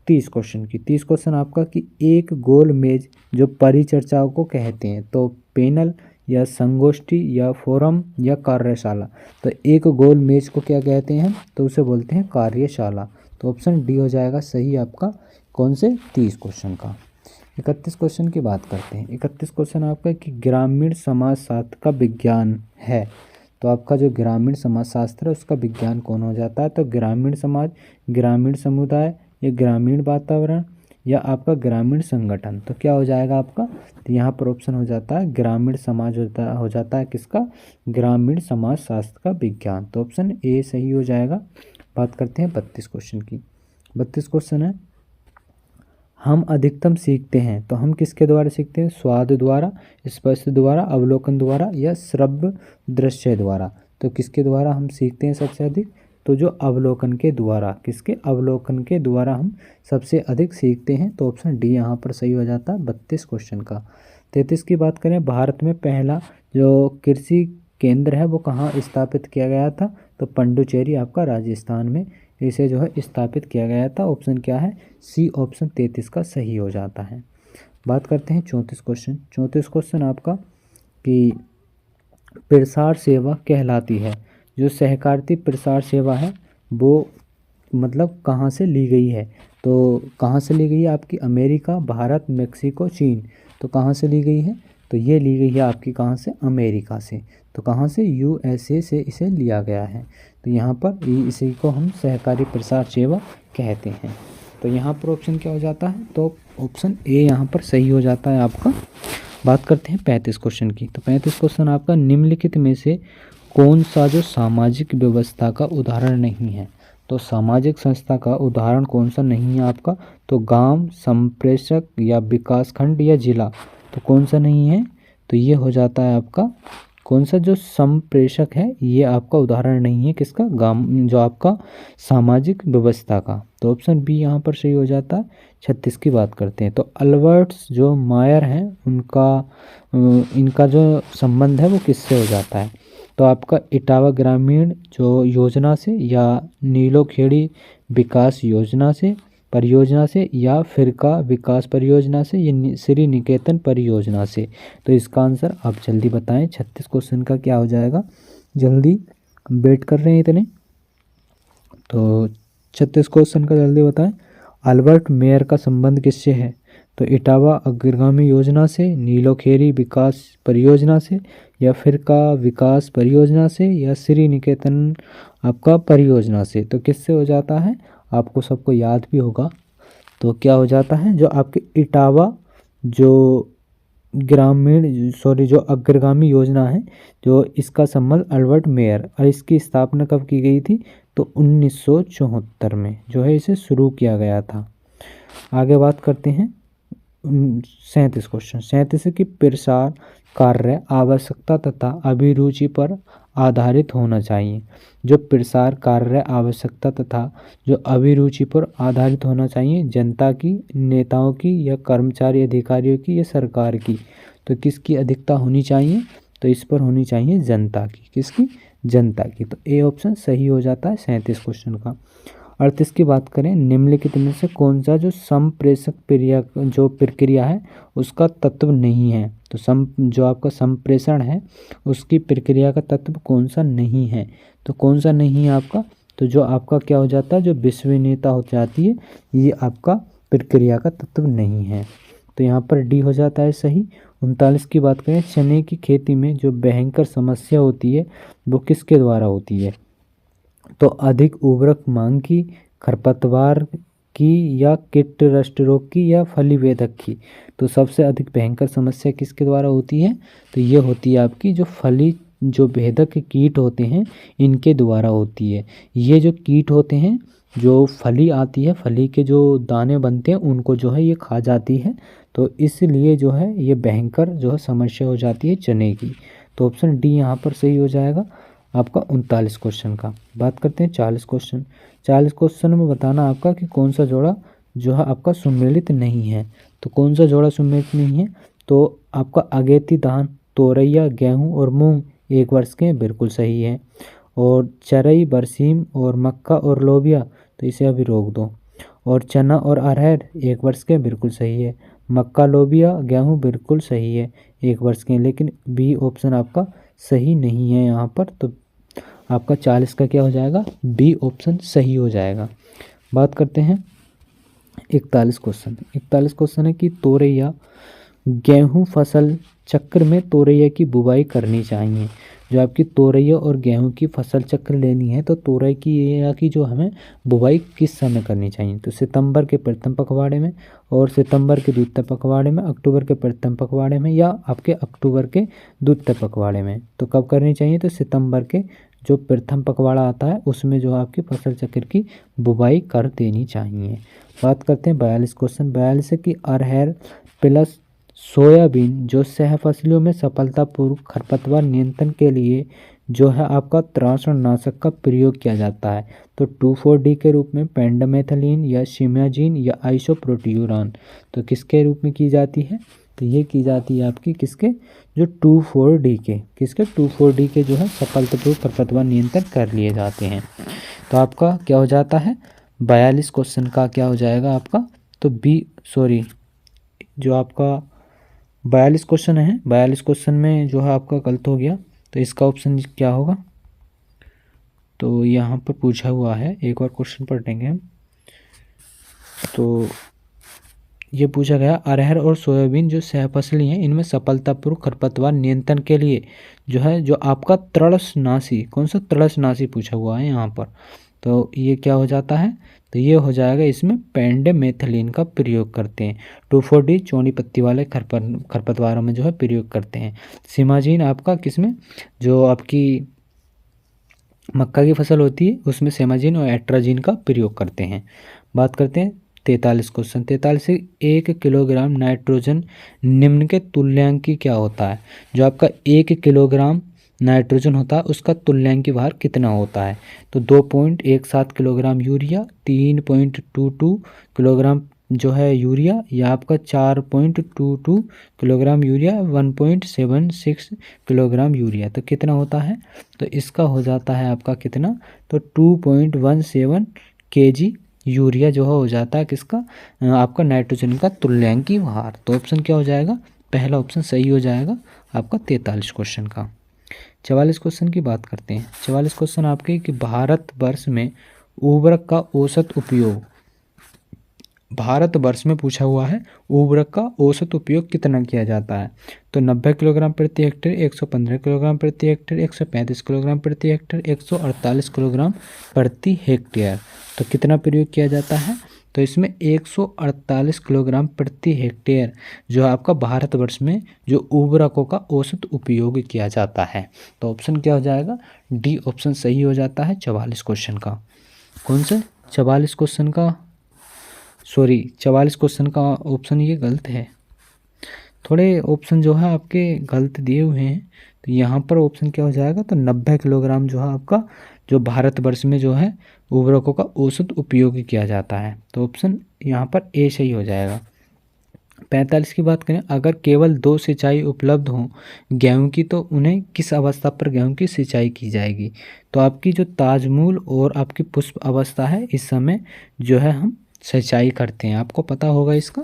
30 क्वेश्चन की। 30 क्वेश्चन आपका कि एक गोल मेज जो परिचर्चाओं को कहते हैं, तो पैनल या संगोष्ठी या फोरम या कार्यशाला। तो एक गोल मेज को क्या कहते हैं, तो उसे बोलते हैं कार्यशाला। तो ऑप्शन डी हो जाएगा सही आपका कौन से 30 क्वेश्चन का। 31 क्वेश्चन की बात करते हैं। 31 क्वेश्चन आपका कि ग्रामीण समाजशास्त्र का विज्ञान है, तो आपका जो ग्रामीण समाजशास्त्र है उसका विज्ञान कौन हो जाता है, तो ग्रामीण समाज, ग्रामीण समुदाय, या ग्रामीण वातावरण, या आपका ग्रामीण संगठन। तो क्या हो जाएगा आपका, तो यहाँ पर ऑप्शन हो जाता है ग्रामीण समाज हो जाता है किसका, ग्रामीण समाजशास्त्र का विज्ञान। तो ऑप्शन ए सही हो जाएगा। बात करते हैं 32 क्वेश्चन की। 32 क्वेश्चन है, हम अधिकतम सीखते हैं, तो हम किसके द्वारा सीखते हैं, स्वाद द्वारा, स्पर्श द्वारा, अवलोकन द्वारा, या श्रव्य दृश्य द्वारा। तो किसके द्वारा हम सीखते हैं सबसे अधिक, तो जो अवलोकन के द्वारा, किसके, अवलोकन के द्वारा हम सबसे अधिक सीखते हैं। तो ऑप्शन डी यहाँ पर सही हो जाता है 32 क्वेश्चन का। 33 की बात करें, भारत में पहला जो कृषि केंद्र है वो कहाँ स्थापित किया गया था, तो पंडुचेरी आपका राजस्थान में इसे जो है स्थापित किया गया था। ऑप्शन क्या है, सी ऑप्शन 33 का सही हो जाता है। बात करते हैं 34 क्वेश्चन। 34 क्वेश्चन आपका कि प्रसार सेवा कहलाती है, जो सहकारिता प्रसार सेवा है वो मतलब कहाँ से ली गई है, तो कहाँ से ली गई है आपकी, अमेरिका, भारत, मेक्सिको, चीन। तो कहाँ से ली गई है, तो ये ली गई है आपकी कहाँ से, अमेरिका से। तो कहाँ से, USA से इसे लिया गया है। तो यहाँ पर इसी को हम सहकारी प्रसार सेवा कहते हैं। तो यहाँ पर ऑप्शन क्या हो जाता है, तो ऑप्शन ए यहाँ पर सही हो जाता है आपका। बात करते हैं 35 क्वेश्चन की। तो 35 क्वेश्चन आपका निम्नलिखित में से कौन सा जो सामाजिक व्यवस्था का उदाहरण नहीं है, तो सामाजिक संस्था का उदाहरण कौन सा नहीं है आपका, तो गांव, संप्रेषक, या विकास खंड, या जिला। तो कौन सा नहीं है, तो ये हो जाता है आपका कौन सा, जो संप्रेषक है ये आपका उदाहरण नहीं है किसका, गांव जो आपका सामाजिक व्यवस्था का। तो ऑप्शन बी यहाँ पर सही हो जाता है। 36 की बात करते हैं। तो अल्बर्ट्स जो मायर हैं इनका जो संबंध है वो किससे हो जाता है, तो आपका इटावा ग्रामीण जो योजना से, या नीलोखेड़ी विकास योजना से परियोजना से, या फिरका विकास परियोजना से, या श्री निकेतन परियोजना से। तो इसका आंसर आप जल्दी बताएं। 36 क्वेश्चन का क्या हो जाएगा, जल्दी वेट कर रहे हैं इतने। तो 36 क्वेश्चन का जल्दी बताएं। अल्बर्ट मेयर का संबंध किससे है? तो इटावा अग्रगामी योजना से, नीलोखेरी विकास परियोजना से, या फिर का विकास परियोजना से, या श्री निकेतन आपका परियोजना से। तो किससे हो जाता है? आपको सबको याद भी होगा। तो क्या हो जाता है, जो आपके इटावा जो जो अग्रगामी योजना है, जो इसका संबंध अल्बर्ट मेयर, और इसकी स्थापना कब की गई थी? तो 1974 में जो है इसे शुरू किया गया था। आगे बात करते हैं 37 क्वेश्चन। 37 की प्रसार कार्य आवश्यकता तथा अभिरुचि पर आधारित होना चाहिए। जो प्रसार कार्य आवश्यकता तथा जो अभिरुचि पर आधारित होना चाहिए, जनता की, नेताओं की, या कर्मचारी अधिकारियों की, या सरकार की। तो किसकी अधिकता होनी चाहिए? तो इस पर होनी चाहिए जनता की। किसकी? जनता की। तो ए ऑप्शन सही हो जाता है 37 क्वेश्चन का। 38 की बात करें, निम्नलिखित में से कौन सा जो संप्रेषक प्रक्रिया है उसका तत्व नहीं है? तो जो आपका संप्रेषण है उसकी प्रक्रिया का तत्व कौन सा नहीं है? तो कौन सा नहीं है आपका? तो जो आपका क्या हो जाता है, जो विश्वसनीयता हो जाती है, ये आपका प्रक्रिया का तत्व नहीं है। तो यहाँ पर डी हो जाता है सही। 39 की बात करें, चने की खेती में जो भयंकर समस्या होती है वो किसके द्वारा होती है? तो अधिक उर्वरक मांग की, खरपतवार की, या कीट रस्ट रोग की, या फली वेधक की। तो सबसे अधिक भयंकर समस्या किसके द्वारा होती है? तो ये होती है आपकी जो भेदक कीट होते हैं इनके द्वारा होती है। ये जो कीट होते हैं, जो फली आती है, फली के जो दाने बनते हैं उनको जो है ये खा जाती है। तो इसलिए जो है ये भयंकर जो है समस्या हो जाती है चने की। तो ऑप्शन डी यहाँ पर सही हो जाएगा आपका 39 क्वेश्चन का। बात करते हैं 40 क्वेश्चन। 40 क्वेश्चन में बताना आपका कि कौन सा जोड़ा जो है आपका सुमेलित नहीं है। तो कौन सा जोड़ा सुमेलित नहीं है? तो आपका अगेती धान, तोरैया, गेहूँ और मूंग 1 वर्ष के बिल्कुल सही है। और चरई, बरसीम और मक्का और लोबिया, तो इसे अभी रोक दो। और चना और अरहर 1 वर्ष के बिल्कुल सही है। मक्का, लोबिया, गेहूँ बिल्कुल सही है 1 वर्ष के, लेकिन बी ऑप्शन आपका सही नहीं है यहाँ पर। तो आपका 40 का क्या हो जाएगा? बी ऑप्शन सही हो जाएगा। बात करते हैं 41 क्वेश्चन। 41 क्वेश्चन है कि तोरैया गेहूं फसल चक्र में तोरैया की बुवाई करनी चाहिए। जो आपकी तोरैया और गेहूं की फसल चक्र लेनी है तो तोरैया की जो हमें बुवाई किस समय करनी चाहिए? तो सितंबर के प्रथम पखवाड़े में, और सितंबर के द्वितीय पखवाड़े में, अक्टूबर के प्रथम पखवाड़े में, या आपके अक्टूबर के द्वितीय पखवाड़े में। तो कब करनी चाहिए? तो सितंबर के जो प्रथम पखवाड़ा आता है उसमें जो आपकी फसल चक्र की बुवाई कर देनी चाहिए। बात करते हैं 42 क्वेश्चन। 42 की अरहर प्लस सोयाबीन जो सहफसलियों में सफलतापूर्वक खरपतवार नियंत्रण के लिए जो है आपका त्रासनाशक का प्रयोग किया जाता है। तो 2,4-D के रूप में, पेंडामेथलिन, या सिमाजीन, या आइसोप्रोटियूरान। तो किसके रूप में की जाती है? तो ये की जाती है आपकी किसके? जो 2,4-D के, किसके? 2,4-D के जो है सफलतापूर्वक खरपतवार नियंत्रण कर लिए जाते हैं। तो आपका क्या हो जाता है? 42 क्वेश्चन का क्या हो जाएगा आपका? तो जो आपका 42 क्वेश्चन है, 42 क्वेश्चन में जो है आपका गलत हो गया। तो इसका ऑप्शन क्या होगा? तो यहाँ पर पूछा हुआ है, एक और क्वेश्चन पढ़ेंगे हम। तो ये पूछा गया, अरहर और सोयाबीन जो सहफसली हैं इनमें सफलतापूर्वक खरपतवार नियंत्रण के लिए जो है जो आपका तृणनाशी, कौन सा तृणनाशी पूछा हुआ है यहाँ पर। तो ये क्या हो जाता है? तो ये हो जाएगा, इसमें पेंडामेथलिन का प्रयोग करते हैं। 2,4-D चौनी पत्ती वाले खरपतवारों में जो है प्रयोग करते हैं। सिमाजीन आपका किसमें? जो आपकी मक्का की फसल होती है उसमें सेमाजीन और एट्राजीन का प्रयोग करते हैं। बात करते हैं 43 क्वेश्चन। 43 से 1 किलोग्राम नाइट्रोजन निम्न के तुल्यांकी क्या होता है? जो आपका 1 किलोग्राम नाइट्रोजन होता है उसका तुल्यांकी भार कितना होता है? तो 2.17 किलोग्राम यूरिया, 3.22 किलोग्राम जो है यूरिया, या आपका 4.22 किलोग्राम यूरिया, 1.76 किलोग्राम यूरिया। तो कितना होता है? तो इसका हो जाता है आपका कितना? तो 2.17 kg यूरिया जो हो जाता है किसका? आपका नाइट्रोजन का तुल्यांकी भार। तो ऑप्शन क्या हो जाएगा? पहला ऑप्शन सही हो जाएगा आपका 43 क्वेश्चन का। 44 क्वेश्चन की बात करते हैं। 44 क्वेश्चन आपके कि भारतवर्ष में उर्वरक का औसत उपयोग, भारतवर्ष में पूछा हुआ है, उर्वरक का औसत उपयोग कितना किया जाता है? तो 90 किलोग्राम प्रति हेक्टेयर, 115 किलोग्राम प्रति हेक्टेयर, 135 किलोग्राम प्रति हेक्टेयर, 148 किलोग्राम प्रति हेक्टेयर। तो कितना प्रयोग किया जाता है? तो इसमें 148 किलोग्राम प्रति हेक्टेयर जो आपका भारतवर्ष में जो उर्वरकों का औसत उपयोग किया जाता है। तो ऑप्शन क्या हो जाएगा? डी ऑप्शन सही हो जाता है 44 क्वेश्चन का। कौन सा 44 क्वेश्चन का? सॉरी, 44 क्वेश्चन का ऑप्शन ये गलत है, थोड़े ऑप्शन जो है आपके गलत दिए हुए हैं। तो यहाँ पर ऑप्शन क्या हो जाएगा? तो 90 किलोग्राम जो है आपका जो भारतवर्ष में जो है उर्वरकों का औसत उपयोग किया जाता है। तो ऑप्शन यहाँ पर ए सही हो जाएगा। 45 की बात करें, अगर केवल 2 सिंचाई उपलब्ध हों गेहूं की तो उन्हें किस अवस्था पर गेहूं की सिंचाई की जाएगी? तो आपकी जो ताजमूल और आपकी पुष्प अवस्था है, इस समय जो है हम सिंचाई करते हैं, आपको पता होगा इसका।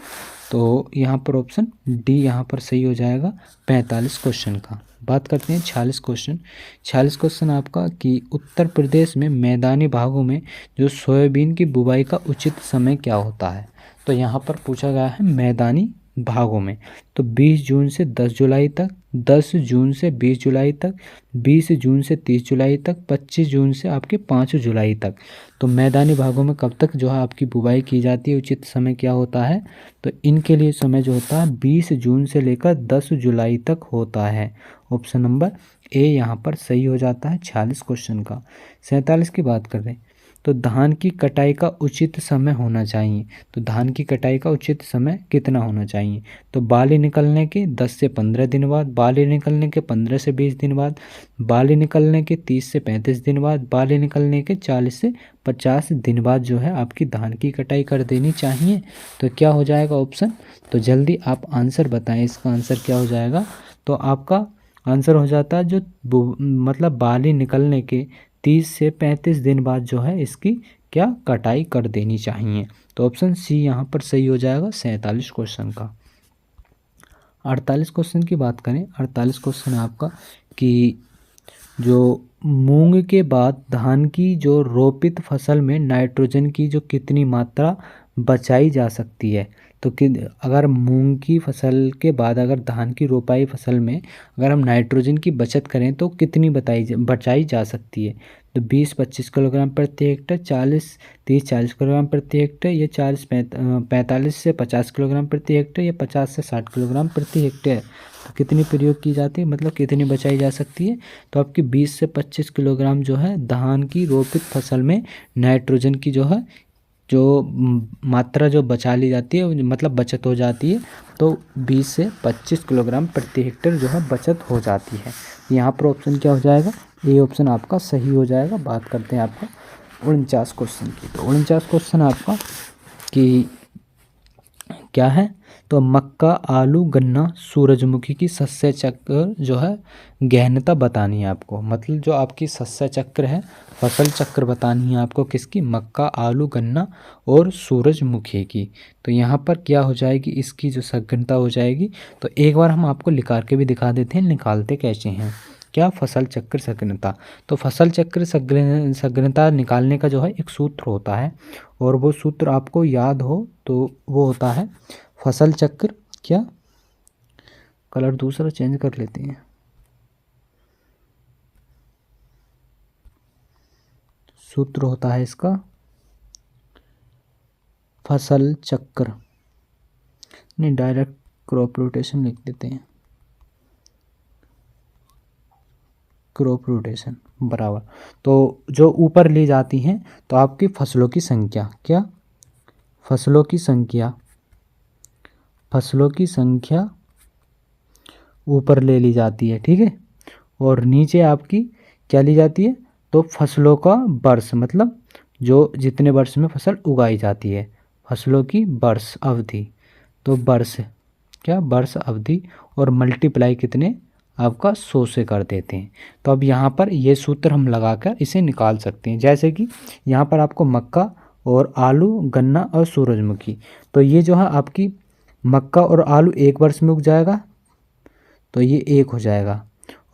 तो यहाँ पर ऑप्शन डी यहाँ पर सही हो जाएगा 45 क्वेश्चन का। बात करते हैं 46 क्वेश्चन। 46 क्वेश्चन आपका कि उत्तर प्रदेश में मैदानी भागों में जो सोयाबीन की बुवाई का उचित समय क्या होता है? तो यहाँ पर पूछा गया है मैदानी भागों में। तो 20 जून से 10 जुलाई तक, 10 जून से 20 जुलाई तक, 20 जून से 30 जुलाई तक, 25 जून से आपके 5 जुलाई तक। तो मैदानी भागों में कब तक जो है आपकी बुवाई की जाती है, उचित समय क्या होता है? तो इनके लिए समय जो होता है 20 जून से लेकर 10 जुलाई तक होता है। ऑप्शन नंबर ए यहाँ पर सही हो जाता है 46 क्वेश्चन का। 47 की बात कर रहे हैं, तो धान की कटाई का उचित समय होना चाहिए। तो धान की कटाई का उचित समय कितना होना चाहिए? तो बाली निकलने के 10 से 15 दिन बाद, बाली निकलने के 15 से 20 दिन बाद, बाली निकलने के 30 से 35 दिन बाद, बाली निकलने के 40 से 50 दिन बाद जो है आपकी धान की कटाई कर देनी चाहिए। तो क्या हो जाएगा ऑप्शन? तो जल्दी आप आंसर बताएं, इसका आंसर क्या हो जाएगा? तो आपका आंसर हो जाता है जो मतलब बाली निकलने के 30 से 35 दिन बाद जो है इसकी क्या कटाई कर देनी चाहिए। तो ऑप्शन सी यहाँ पर सही हो जाएगा 47 क्वेश्चन का। 48 क्वेश्चन की बात करें, 48 क्वेश्चन आपका कि जो मूंग के बाद धान की जो रोपित फसल में नाइट्रोजन की जो कितनी मात्रा बचाई जा सकती है? तो कि अगर मूंग की फसल के बाद अगर धान की रोपाई फसल में अगर हम नाइट्रोजन की बचत करें तो कितनी बचाई जा सकती है? तो 20-25 किलोग्राम प्रति हेक्टेयर, 30-40 किलोग्राम प्रति हेक्टेयर, या 45 से 50 किलोग्राम प्रति हेक्टेयर, या 50 से 60 किलोग्राम प्रति हेक्टेयर। तो कितनी प्रयोग की जाती है, मतलब कितनी बचाई जा सकती है? तो आपकी 20 से 25 किलोग्राम जो है धान की रोपित फसल में नाइट्रोजन की जो है जो मात्रा जो बचा ली जाती है, मतलब बचत हो जाती है। तो 20 से 25 किलोग्राम प्रति हेक्टेयर जो है बचत हो जाती है। यहाँ पर ऑप्शन क्या हो जाएगा? ए ऑप्शन आपका सही हो जाएगा। बात करते हैं आपका 49 क्वेश्चन की। तो 49 क्वेश्चन आपका कि क्या है? तो मक्का, आलू, गन्ना, सूरजमुखी की शस्य चक्र जो है गहनता बतानी है आपको, मतलब जो आपकी शस्य चक्र है, फसल चक्र बतानी है आपको किसकी? मक्का, आलू, गन्ना और सूरजमुखी की। तो यहाँ पर क्या हो जाएगी? इसकी जो सघनता हो जाएगी। तो एक बार हम आपको निकाल के भी दिखा देते हैं, निकालते कैसे हैं। क्या? फसल चक्र सघनता। तो फसल चक्र सघनता निकालने का जो है एक सूत्र होता है, और वो सूत्र आपको याद हो तो वो होता है फसल चक्र, क्या कलर दूसरा चेंज कर लेते हैं, सूत्र होता है इसका फसल चक्र, नहीं डायरेक्ट क्रॉप रोटेशन लिख देते हैं, क्रॉप रोटेशन बराबर। तो जो ऊपर ली जाती हैं तो आपकी फसलों की संख्या, क्या? फसलों की संख्या, फसलों की संख्या ऊपर ले ली जाती है, ठीक है। और नीचे आपकी क्या ली जाती है? तो फसलों का वर्ष, मतलब जो जितने वर्ष में फसल उगाई जाती है, फसलों की वर्ष अवधि। तो वर्ष, क्या? वर्ष अवधि, और मल्टीप्लाई कितने? आपका 100 से कर देते हैं। तो अब यहाँ पर ये सूत्र हम लगाकर इसे निकाल सकते हैं। जैसे कि यहाँ पर आपको मक्का और आलू, गन्ना और सूरजमुखी, तो ये जो है आपकी मक्का और आलू एक वर्ष में उग जाएगा, तो ये 1 हो जाएगा।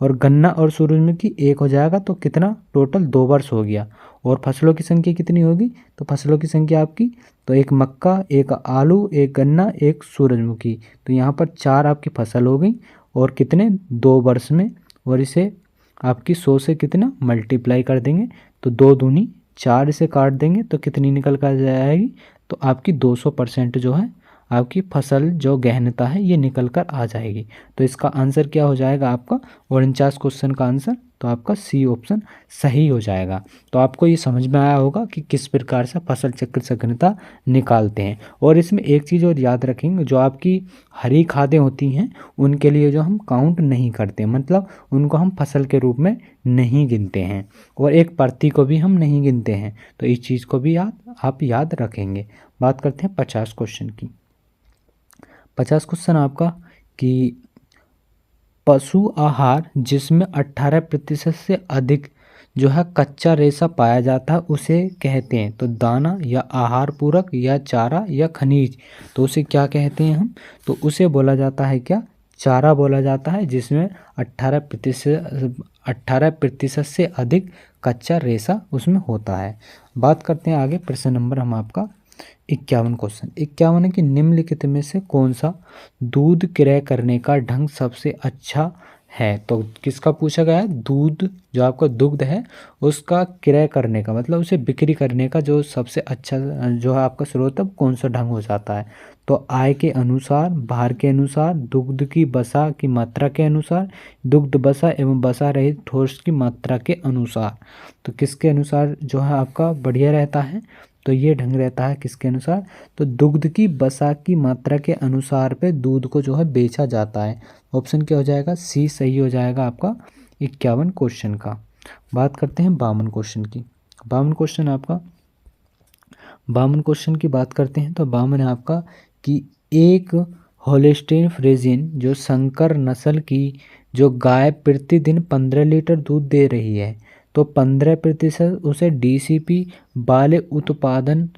और गन्ना और सूरजमुखी एक हो जाएगा तो कितना टोटल 2 वर्ष हो गया। और फसलों की संख्या कितनी होगी, तो फसलों की संख्या आपकी तो एक मक्का, एक आलू, एक गन्ना, एक सूरजमुखी, तो यहाँ पर 4 आपकी फसल हो गई और कितने 2 वर्ष में। और इसे आपकी 100 से कितना मल्टीप्लाई कर देंगे तो 2 दूनी 4 से काट देंगे तो कितनी निकल कर जाएगी, तो आपकी 200% जो है आपकी फसल जो गहनता है ये निकल कर आ जाएगी। तो इसका आंसर क्या हो जाएगा आपका 49 क्वेश्चन का आंसर, तो आपका सी ऑप्शन सही हो जाएगा। तो आपको ये समझ में आया होगा कि किस प्रकार से फसल चक्र संघनता निकालते हैं। और इसमें एक चीज़ और याद रखेंगे, जो आपकी हरी खादें होती हैं उनके लिए जो हम काउंट नहीं करते, मतलब उनको हम फसल के रूप में नहीं गिनते हैं, और एक प्रति को भी हम नहीं गिनते हैं। तो इस चीज़ को भी आप याद रखेंगे। बात करते हैं 50 क्वेश्चन की। 50 क्वेश्चन आपका कि पशु आहार जिसमें 18% से अधिक जो है कच्चा रेशा पाया जाता है उसे कहते हैं, तो दाना या आहार पूरक या चारा या खनिज, तो उसे क्या कहते हैं हम, तो उसे बोला जाता है क्या, चारा बोला जाता है, जिसमें 18% से अधिक कच्चा रेशा उसमें होता है। बात करते हैं आगे, प्रश्न नंबर हम आपका 51 क्वेश्चन 51 है कि निम्नलिखित में से कौन सा दूध क्रय करने का ढंग सबसे अच्छा है। तो किसका पूछा गया है, दूध जो आपका दुग्ध है उसका क्रय करने का, मतलब उसे बिक्री करने का जो सबसे अच्छा जो है आपका स्रोत है कौन सा ढंग हो जाता है। तो आय के अनुसार, भार के अनुसार, दुग्ध की वसा की मात्रा के अनुसार, दुग्ध वसा एवं वसा रहित ठोस की मात्रा के अनुसार। तो किसके अनुसार जो है आपका बढ़िया रहता है, तो ये ढंग रहता है किसके अनुसार, तो दुग्ध की वसा की मात्रा के अनुसार पे दूध को जो है बेचा जाता है। ऑप्शन क्या हो जाएगा, सी सही हो जाएगा आपका 51 क्वेश्चन का। बात करते हैं 52 क्वेश्चन की। 52 क्वेश्चन आपका 52 क्वेश्चन की बात करते हैं तो 52 है आपका कि एक होल्स्टीन फ्रिजियन जो संकर नस्ल की जो गाय प्रतिदिन 15 लीटर दूध दे रही है, तो 15% उसे डीसीपी वाले उत्पादन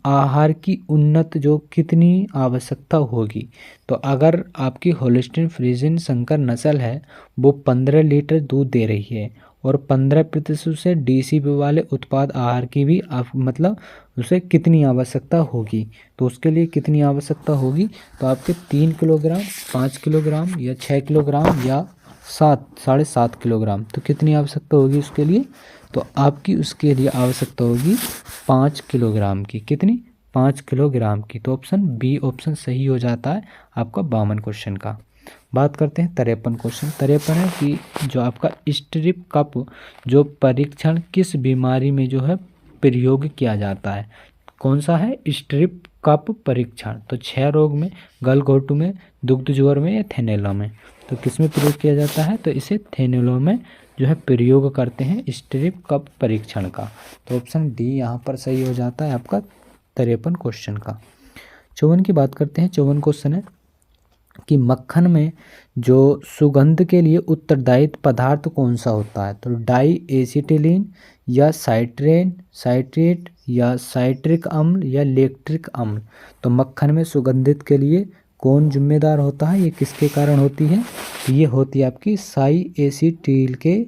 आहार की उन्नत जो कितनी आवश्यकता होगी। तो अगर आपकी होल्स्टीन फ्रिजियन संकर नस्ल है वो 15 लीटर दूध दे रही है और 15% से डीसीपी वाले उत्पाद आहार की भी मतलब उसे कितनी आवश्यकता होगी, तो उसके लिए कितनी आवश्यकता होगी, तो आपके 3 किलोग्राम, 5 किलोग्राम या 6 किलोग्राम या 7-7.5 किलोग्राम, तो कितनी आवश्यकता होगी उसके लिए, तो आपकी उसके लिए आवश्यकता होगी 5 किलोग्राम की। कितनी, 5 किलोग्राम की। तो ऑप्शन बी ऑप्शन सही हो जाता है आपका 52 क्वेश्चन का। बात करते हैं 53 क्वेश्चन। 53 है कि जो आपका स्ट्रिप कप जो परीक्षण किस बीमारी में जो है प्रयोग किया जाता है, कौन सा है स्ट्रिप कप परीक्षण, तो 6 रोग में, गलघोटू में, दुग्ध ज्वर में या थैलेला में, तो किस में प्रयोग किया जाता है, तो इसे थैलेला में जो है प्रयोग करते हैं स्ट्रिप कप परीक्षण का। तो ऑप्शन डी यहाँ पर सही हो जाता है आपका 53 क्वेश्चन का। 54 की बात करते हैं। 54 क्वेश्चन है कि मक्खन में जो सुगंध के लिए उत्तरदायी पदार्थ कौन सा होता है, तो डाई एसिटिलीन या साइट्रेट या साइट्रिक अम्ल या लैक्टिक अम्ल। तो मक्खन में सुगंधित के लिए कौन जिम्मेदार होता है, ये किसके कारण होती है, तो ये होती है आपकी साई एसिटिल के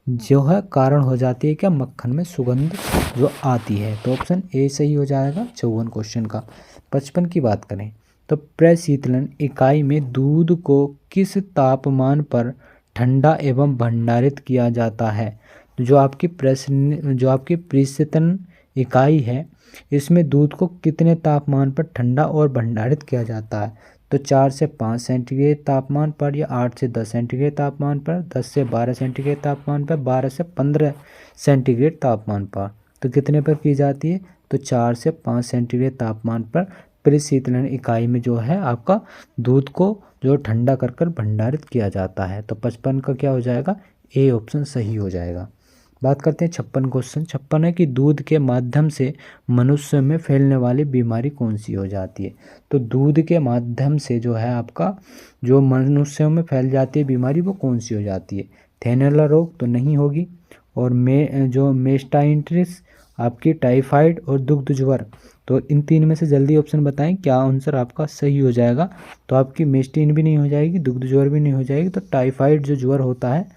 जो है कारण हो जाती है क्या, मक्खन में सुगंध जो आती है। तो ऑप्शन ए सही हो जाएगा 54 क्वेश्चन का। 55 की बात करें तो प्रशीतलन इकाई में दूध को किस तापमान पर ठंडा एवं भंडारित किया जाता है। तो जो आपकी प्रशीतन इकाई है इसमें दूध को कितने तापमान पर ठंडा और भंडारित किया जाता है, तो 4 से 5 सेंटीग्रेड तापमान पर या 8 से 10 सेंटीग्रेड तापमान पर, 10 से 12 सेंटीग्रेड तापमान पर, 12 से 15 सेंटीग्रेड तापमान पर। तो कितने पर की जाती है, तो 4 से 5 सेंटीग्रेड तापमान पर प्रशीतलन इकाई में जो है आपका दूध को जो ठंडा कर कर भंडारित किया जाता है। तो 55 का क्या हो जाएगा, ए ऑप्शन सही हो जाएगा। बात करते हैं 56 क्वेश्चन। 56 है कि दूध के माध्यम से मनुष्य में फैलने वाली बीमारी कौन सी हो जाती है। तो दूध के माध्यम से जो है आपका जो मनुष्यों में फैल जाती है बीमारी वो कौन सी हो जाती है, थैलेला रोग तो नहीं होगी, और जो मेस्टाइटिस आपकी टाइफाइड और दुग्ध ज्वर तो इन तीन में से जल्दी ऑप्शन बताएं क्या आंसर आपका सही हो जाएगा। तो आपकी मेस्टीन भी नहीं हो जाएगी, दुग्ध ज्वर भी नहीं हो जाएगी, तो टाइफाइड जो ज्वर होता है,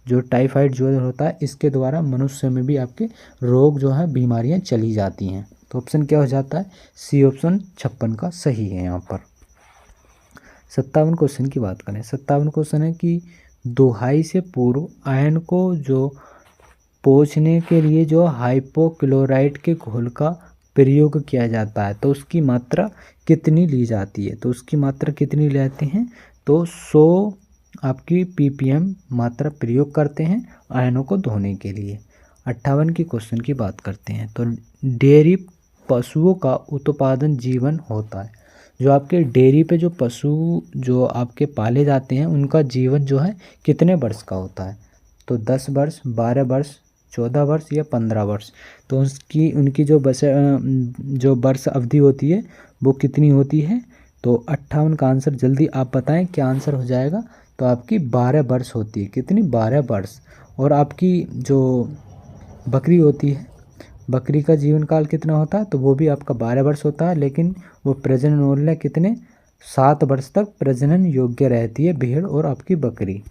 जो टाइफाइड ज्वर होता है, इसके द्वारा मनुष्य में भी आपके रोग जो है, बीमारियां चली जाती हैं। तो ऑप्शन क्या हो जाता है, सी ऑप्शन 56 का सही है यहाँ पर। 57 क्वेश्चन की बात करें। 57 क्वेश्चन है कि दोहाई से पूर्व आयन को जो पोंछने के लिए जो हाइपोक्लोराइट के घोल का प्रयोग किया जाता है, तो उसकी मात्रा कितनी ली जाती है। तो उसकी मात्रा कितनी लेते हैं, तो 100 आपकी ppm मात्रा प्रयोग करते हैं आयनों को धोने के लिए। 58 की क्वेश्चन की बात करते हैं। तो डेयरी पशुओं का उत्पादन जीवन होता है, जो आपके डेयरी पे जो पशु जो आपके पाले जाते हैं उनका जीवन जो है कितने वर्ष का होता है। तो 10 वर्ष, 12 वर्ष, 14 वर्ष या 15 वर्ष। तो उनकी जो वर्ष अवधि होती है वो कितनी होती है। तो 58 का आंसर जल्दी आप बताएं क्या आंसर हो जाएगा। तो आपकी 12 वर्ष होती है, कितनी, 12 वर्ष। और आपकी जो बकरी होती है, बकरी का जीवन काल कितना होता है, तो वो भी आपका 12 वर्ष होता है, लेकिन वो प्रजनन मूल्य कितने, 7 वर्ष तक प्रजनन योग्य रहती है भेड़ और आपकी बकरी।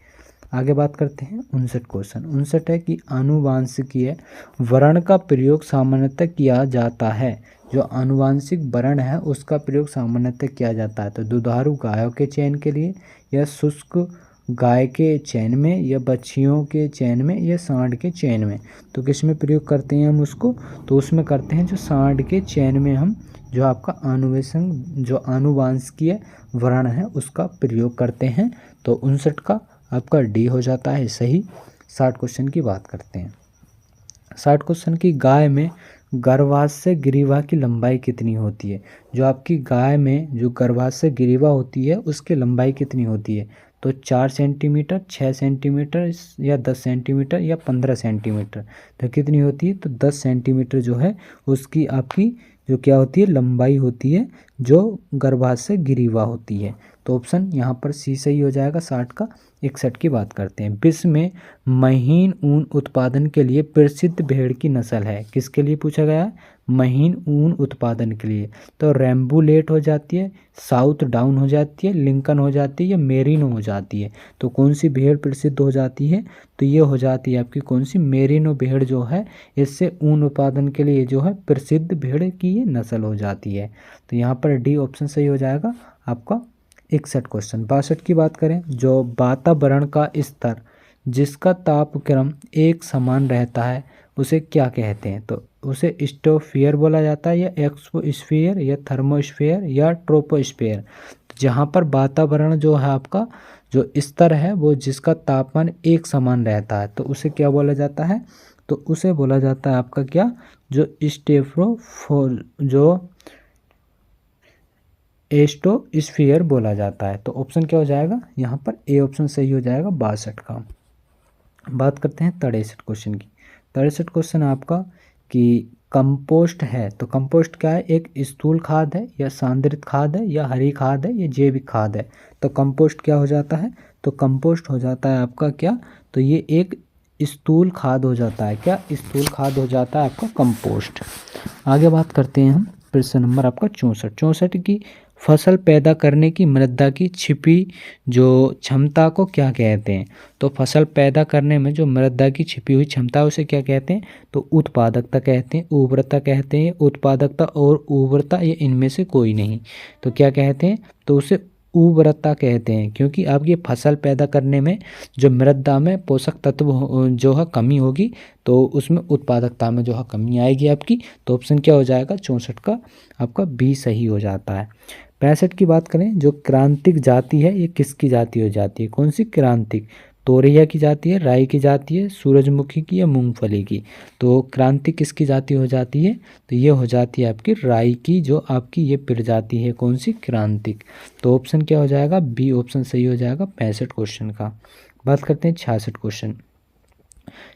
आगे बात करते हैं 59 क्वेश्चन। 59 है कि आनुवांशिकीय वर्ण का प्रयोग सामान्यतः किया जाता है। जो आनुवांशिक वर्ण है उसका प्रयोग सामान्यतः किया जाता है, तो दुधारू गायों के चयन के लिए, या शुष्क गाय के चयन में, या बछियों के चयन में, या सांड के चयन में। तो किस में प्रयोग करते हैं हम उसको, तो उसमें करते हैं जो सांड के चयन में हम जो आपका आनुवांशिकीय वर्ण है उसका प्रयोग करते हैं। तो 59 का आपका डी हो जाता है सही। 60 क्वेश्चन की बात करते हैं। 60 क्वेश्चन की गाय में गर्भाशय से ग्रीवा की लंबाई कितनी होती है। जो आपकी गाय में जो गर्भाशय से ग्रीवा होती है उसकी लंबाई कितनी होती है। तो 4 सेंटीमीटर, 6 सेंटीमीटर, या 10 सेंटीमीटर, या 15 सेंटीमीटर। तो कितनी होती है, तो 10 सेंटीमीटर जो है उसकी आपकी जो क्या होती है, लंबाई होती है जो गर्भाशय से ग्रीवा होती है। तो ऑप्शन यहाँ पर सी सही हो जाएगा 60 का। 61 की बात करते हैं। विश्व में महीन ऊन उत्पादन के लिए प्रसिद्ध भेड़ की नस्ल है, किसके लिए पूछा गया है, महीन ऊन उत्पादन के लिए। तो रैम्बुलेट हो जाती है, साउथ डाउन हो जाती है, लिंकन हो जाती है, या मेरिनो हो जाती है। तो कौन सी भेड़ प्रसिद्ध हो जाती है, तो ये हो जाती है आपकी कौन सी, मेरिनो भेड़ जो है, इससे ऊन उत्पादन के लिए जो है प्रसिद्ध भेड़ की ये नस्ल हो जाती है। तो यहाँ पर डी ऑप्शन सही हो जाएगा आपका। 61 क्वेश्चन। 62 की बात करें। जो वातावरण का स्तर जिसका तापक्रम एक समान रहता है उसे क्या कहते हैं। तो उसे स्टोफियर बोला जाता है, या एक्सोस्फीयर, या थर्मोस्फीयर, या ट्रोपोस्फीयर। जहाँ पर वातावरण जो है आपका जो स्तर है वो जिसका तापमान एक समान रहता है तो उसे क्या बोला जाता है, तो उसे बोला जाता है आपका क्या, जो एस्टोस्फीयर बोला जाता है। तो ऑप्शन क्या हो जाएगा यहाँ पर, ए ऑप्शन सही हो जाएगा 62 का। बात करते हैं 63 क्वेश्चन की। 63 क्वेश्चन आपका कि कंपोस्ट है, तो कंपोस्ट क्या है, एक स्थूल खाद है, या सांद्रित खाद है, या हरी खाद है, या जैविक खाद है। तो कंपोस्ट क्या हो जाता है, तो कंपोस्ट हो जाता है आपका क्या, तो ये एक स्थूल खाद हो जाता है। क्या स्थूल खाद हो जाता है आपका कंपोस्ट। आगे बात करते हैं हम प्रश्न नंबर आपका 64 की फसल पैदा करने की मृदा की छिपी जो क्षमता को क्या कहते हैं। तो फसल पैदा करने में जो मृदा की छिपी हुई क्षमता उसे क्या कहते हैं, तो उत्पादकता कहते हैं, उर्वरता कहते हैं। उत्पादकता और उर्वरता ये इनमें से कोई नहीं, तो क्या कहते हैं, तो उसे उर्वरता कहते हैं। क्योंकि आपकी फसल पैदा करने में जो मृदा में पोषक तत्व जो है कमी होगी तो उसमें उत्पादकता में जो है कमी आएगी आपकी। तो ऑप्शन क्या हो जाएगा 64 का आपका बी सही हो जाता है। 65 की बात करें। जो क्रांतिक जाति है ये किसकी जाति हो जाती है, कौन सी क्रांतिक, तोरैया की जाती है, राई की जाती है, सूरजमुखी की, या मूंगफली की। तो क्रांतिक किसकी जाति हो जाती है, तो ये हो जाती है आपकी राई की, जो आपकी ये प्रजाति है कौन सी, क्रांतिक। तो ऑप्शन क्या हो जाएगा, बी ऑप्शन सही हो जाएगा 65 क्वेश्चन का। बात करते हैं 66 क्वेश्चन।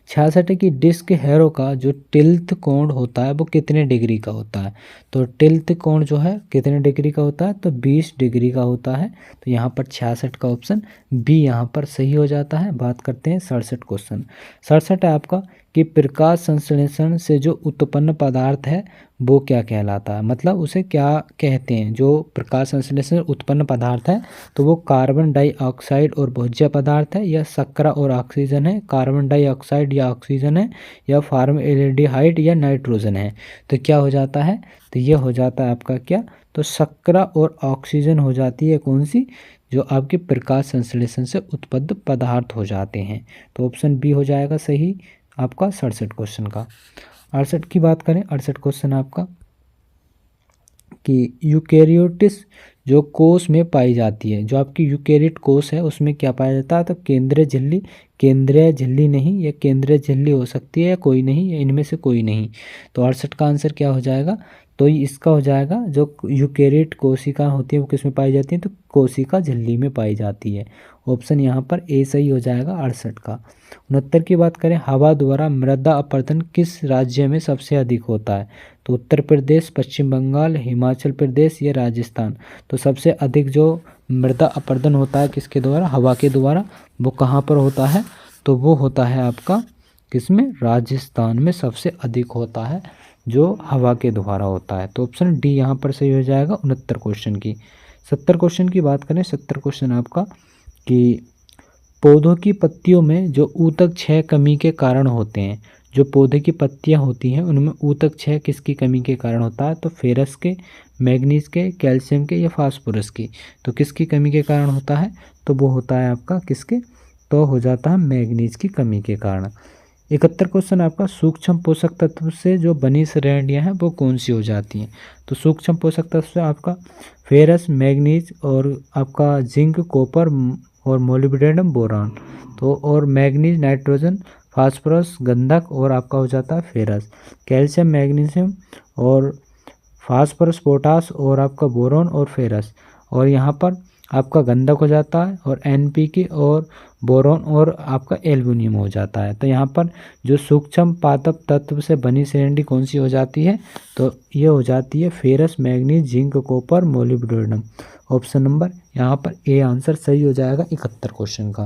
66 की डिस्क हैरो का जो टिल्थ कोण होता है वो कितने डिग्री का होता है। तो टिल्थ कोण जो है कितने डिग्री का होता है, तो 20 डिग्री का होता है। तो यहाँ पर 66 का ऑप्शन बी यहाँ पर सही हो जाता है। बात करते हैं 67 क्वेश्चन। 67 है आपका कि प्रकाश संश्लेषण से जो उत्पन्न पदार्थ है वो क्या कहलाता है, मतलब उसे क्या कहते हैं। जो प्रकाश संश्लेषण से उत्पन्न पदार्थ है तो वो कार्बन डाइऑक्साइड और भोज्य पदार्थ है, या शर्करा और ऑक्सीजन है, कार्बन डाइऑक्साइड या ऑक्सीजन है, या फॉर्मएल्डिहाइड या नाइट्रोजन है। तो क्या हो जाता है, तो ये हो जाता है आपका क्या, तो शर्करा और ऑक्सीजन हो जाती है कौन सी, जो आपके प्रकाश संश्लेषण से उत्पन्न पदार्थ हो जाते हैं। तो ऑप्शन बी हो जाएगा सही आपका 67 क्वेश्चन का। 68 की बात करें, 68 क्वेश्चन आपका कि यूकेरियोटिस जो कोष में पाई जाती है, जो आपकी यूकेरियोट कोष है उसमें क्या पाया जाता है, तो केंद्रीय झिल्ली, केंद्रीय झिल्ली नहीं, या केंद्रीय झिल्ली हो सकती है या कोई नहीं, या इनमें से कोई नहीं। तो 68 का आंसर क्या हो जाएगा, तो इसका हो जाएगा जो यूकेरियोट कोशिका होती है वो किस में पाई जाती है, तो कोशिका झिल्ली में पाई जाती है। ऑप्शन यहाँ पर ए सही हो जाएगा 68 का। 69 की बात करें, हवा द्वारा मृदा अपरदन किस राज्य में सबसे अधिक होता है, तो उत्तर प्रदेश, पश्चिम बंगाल, हिमाचल प्रदेश या राजस्थान। तो सबसे अधिक जो मृदा अपरदन होता है किसके द्वारा, हवा के द्वारा, वो कहाँ पर होता है, तो वो होता है आपका किसमें, राजस्थान में सबसे अधिक होता है जो हवा के द्वारा होता है। तो ऑप्शन डी यहाँ पर सही हो जाएगा 69 क्वेश्चन की। 70 क्वेश्चन की बात करें, 70 क्वेश्चन आपका कि पौधों की पत्तियों में जो ऊतक क्षय कमी के कारण होते हैं, जो पौधे की पत्तियां होती हैं उनमें ऊतक क्षय किसकी कमी के कारण होता है, तो फेरस के, मैग्नीज के, कैल्शियम के या फास्फोरस की। तो किसकी कमी के कारण होता है, तो वो होता है आपका किसके, तो हो जाता है मैग्नीज की कमी के कारण। 71 क्वेश्चन आपका, सूक्ष्म पोषक तत्व से जो बनी श्रेणियाँ हैं वो कौन सी हो जाती हैं, तो सूक्ष्म पोषक तत्व से आपका फेरस, मैग्नीज और आपका जिंक, कॉपर और मोलिब्डेनम, बोरान। तो और मैग्नीज, नाइट्रोजन, फास्फोरस, गंधक और आपका हो जाता है फेरस। कैल्शियम, मैग्नीशियम और फास्फोरस, पोटास और आपका बोरॉन और फेरस। और यहाँ पर आपका गंधक हो जाता है, और एनपीके और बोरॉन और आपका एल्युमिनियम हो जाता है। तो यहाँ पर जो सूक्ष्म पादप तत्व से बनी श्रेणी कौन सी हो जाती है, तो ये हो जाती है ferrous, manganese, zinc, copper, molybdenum. Option number यहाँ पर ए आंसर सही हो जाएगा 71 क्वेश्चन का।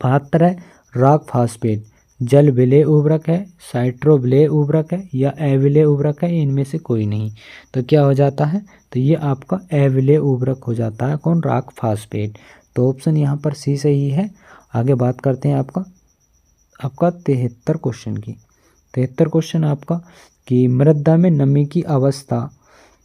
72 है, रॉक फास्फेट जल विलेय उर्वरक है, साइट्रो विलेय उर्वरक है, या अविलेय उर्वरक है, इनमें से कोई नहीं। तो क्या हो जाता है, तो ये आपका अविलेय उर्वरक हो जाता है कौन, रॉक फास्फेट। तो ऑप्शन यहाँ पर सी सही है। आगे बात करते हैं आपका 73 क्वेश्चन की। 73 क्वेश्चन आपका कि मृदा में नमी की अवस्था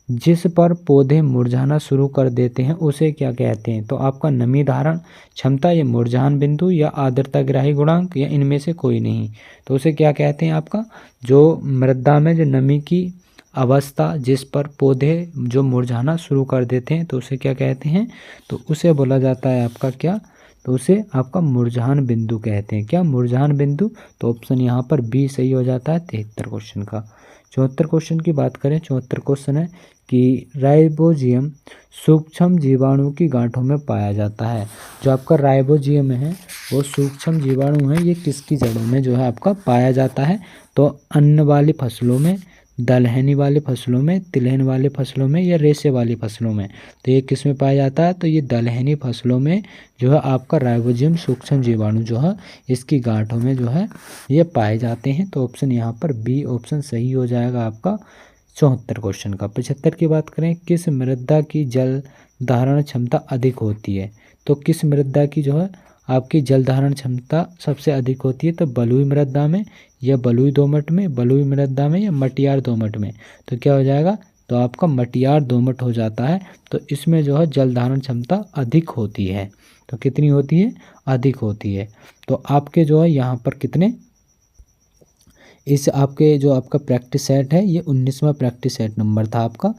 जिस पर पौधे मुरझाना शुरू कर देते हैं उसे क्या कहते हैं, तो आपका नमी धारण क्षमता, या मुरझान बिंदु, या आर्द्रता ग्राही गुणांक, या इनमें से कोई नहीं। तो उसे क्या कहते हैं आपका, जो मृदा में जो नमी की अवस्था जिस पर पौधे जो मुरझाना शुरू कर देते हैं तो उसे क्या कहते हैं, तो उसे बोला जाता है आपका क्या, तो उसे आपका मुरझान बिंदु कहते हैं। क्या, मुरझान बिंदु। तो ऑप्शन यहाँ पर बी सही हो जाता है 73 क्वेश्चन का। 74 क्वेश्चन की बात करें, 74 क्वेश्चन है कि राइबोजियम सूक्ष्म जीवाणु की गांठों में पाया जाता है। जो आपका राइबोजियम है वो सूक्ष्म जीवाणु है, ये किसकी जड़ों में जो है आपका पाया जाता है, तो अन्न वाली फसलों में, दलहनी वाली फसलों में, तिलहन वाली फसलों में, या रेशे वाली फसलों में। तो ये किस में पाया जाता है, तो ये दलहनी फसलों में जो है आपका राइबोजियम सूक्ष्म जीवाणु जो है इसकी गांठों में जो है ये पाए जाते हैं। तो ऑप्शन यहाँ पर बी ऑप्शन सही हो जाएगा आपका 74 क्वेश्चन का। 75 की बात करें, किस मृदा की जल धारण क्षमता अधिक होती है, तो किस मृदा की जो है आपकी जल धारण क्षमता सबसे अधिक होती है, तो बलुई मृदा में, या बलुई दोमट में, बलुई मृदा में, या मटियार दोमट में। तो क्या हो जाएगा, तो आपका मटियार दोमट हो जाता है। तो इसमें जो है जल धारण क्षमता अधिक होती है। तो कितनी होती है, अधिक होती है। तो आपके जो है यहाँ पर कितने, इस आपके जो आपका प्रैक्टिस सेट है ये 19वां प्रैक्टिस सेट नंबर था आपका,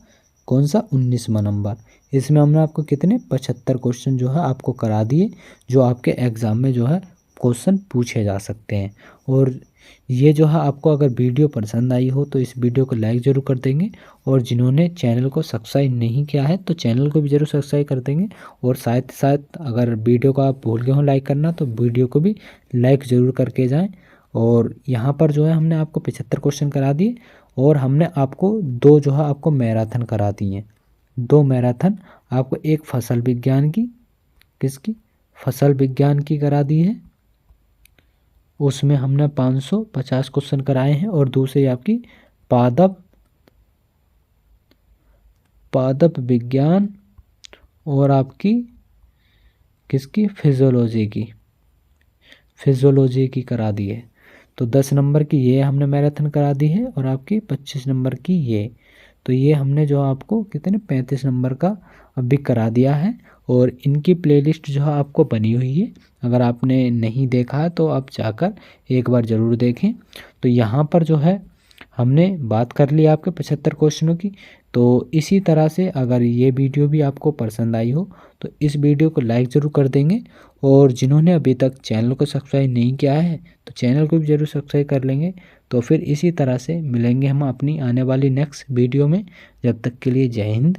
कौन सा, 19वां नंबर। इसमें हमने आपको कितने 75 क्वेश्चन जो है आपको करा दिए, जो आपके एग्ज़ाम में जो है क्वेश्चन पूछे जा सकते हैं। और ये जो है आपको अगर वीडियो पसंद आई हो तो इस वीडियो को लाइक ज़रूर कर देंगे, और जिन्होंने चैनल को सब्सक्राइब नहीं किया है तो चैनल को भी ज़रूर सब्सक्राइब कर देंगे। और साथ ही साथ अगर वीडियो को आप भूल गए हो लाइक करना तो वीडियो को भी लाइक ज़रूर करके जाएँ। और यहाँ पर जो है हमने आपको 75 क्वेश्चन करा दिए, और हमने आपको 2 जो है आपको मैराथन करा दी हैं। 2 मैराथन आपको, एक फसल विज्ञान की, किसकी, फसल विज्ञान की करा दी है, उसमें हमने 550 क्वेश्चन कराए हैं। और दूसरी आपकी पादप विज्ञान और आपकी किसकी फिजियोलॉजी की करा दी है। तो 10 नंबर की ये हमने मैराथन करा दी है और आपकी 25 नंबर की ये। तो ये हमने जो आपको कितने 35 नंबर का अभी करा दिया है। और इनकी प्लेलिस्ट जो है आपको बनी हुई है, अगर आपने नहीं देखा है तो आप जाकर एक बार ज़रूर देखें। तो यहाँ पर जो है हमने बात कर ली आपके 75 क्वेश्चनों की। तो इसी तरह से अगर ये वीडियो भी आपको पसंद आई हो तो इस वीडियो को लाइक ज़रूर कर देंगे। और जिन्होंने अभी तक चैनल को सब्सक्राइब नहीं किया है तो चैनल को भी ज़रूर सब्सक्राइब कर लेंगे। तो फिर इसी तरह से मिलेंगे हम अपनी आने वाली नेक्स्ट वीडियो में। जब तक के लिए जय हिंद।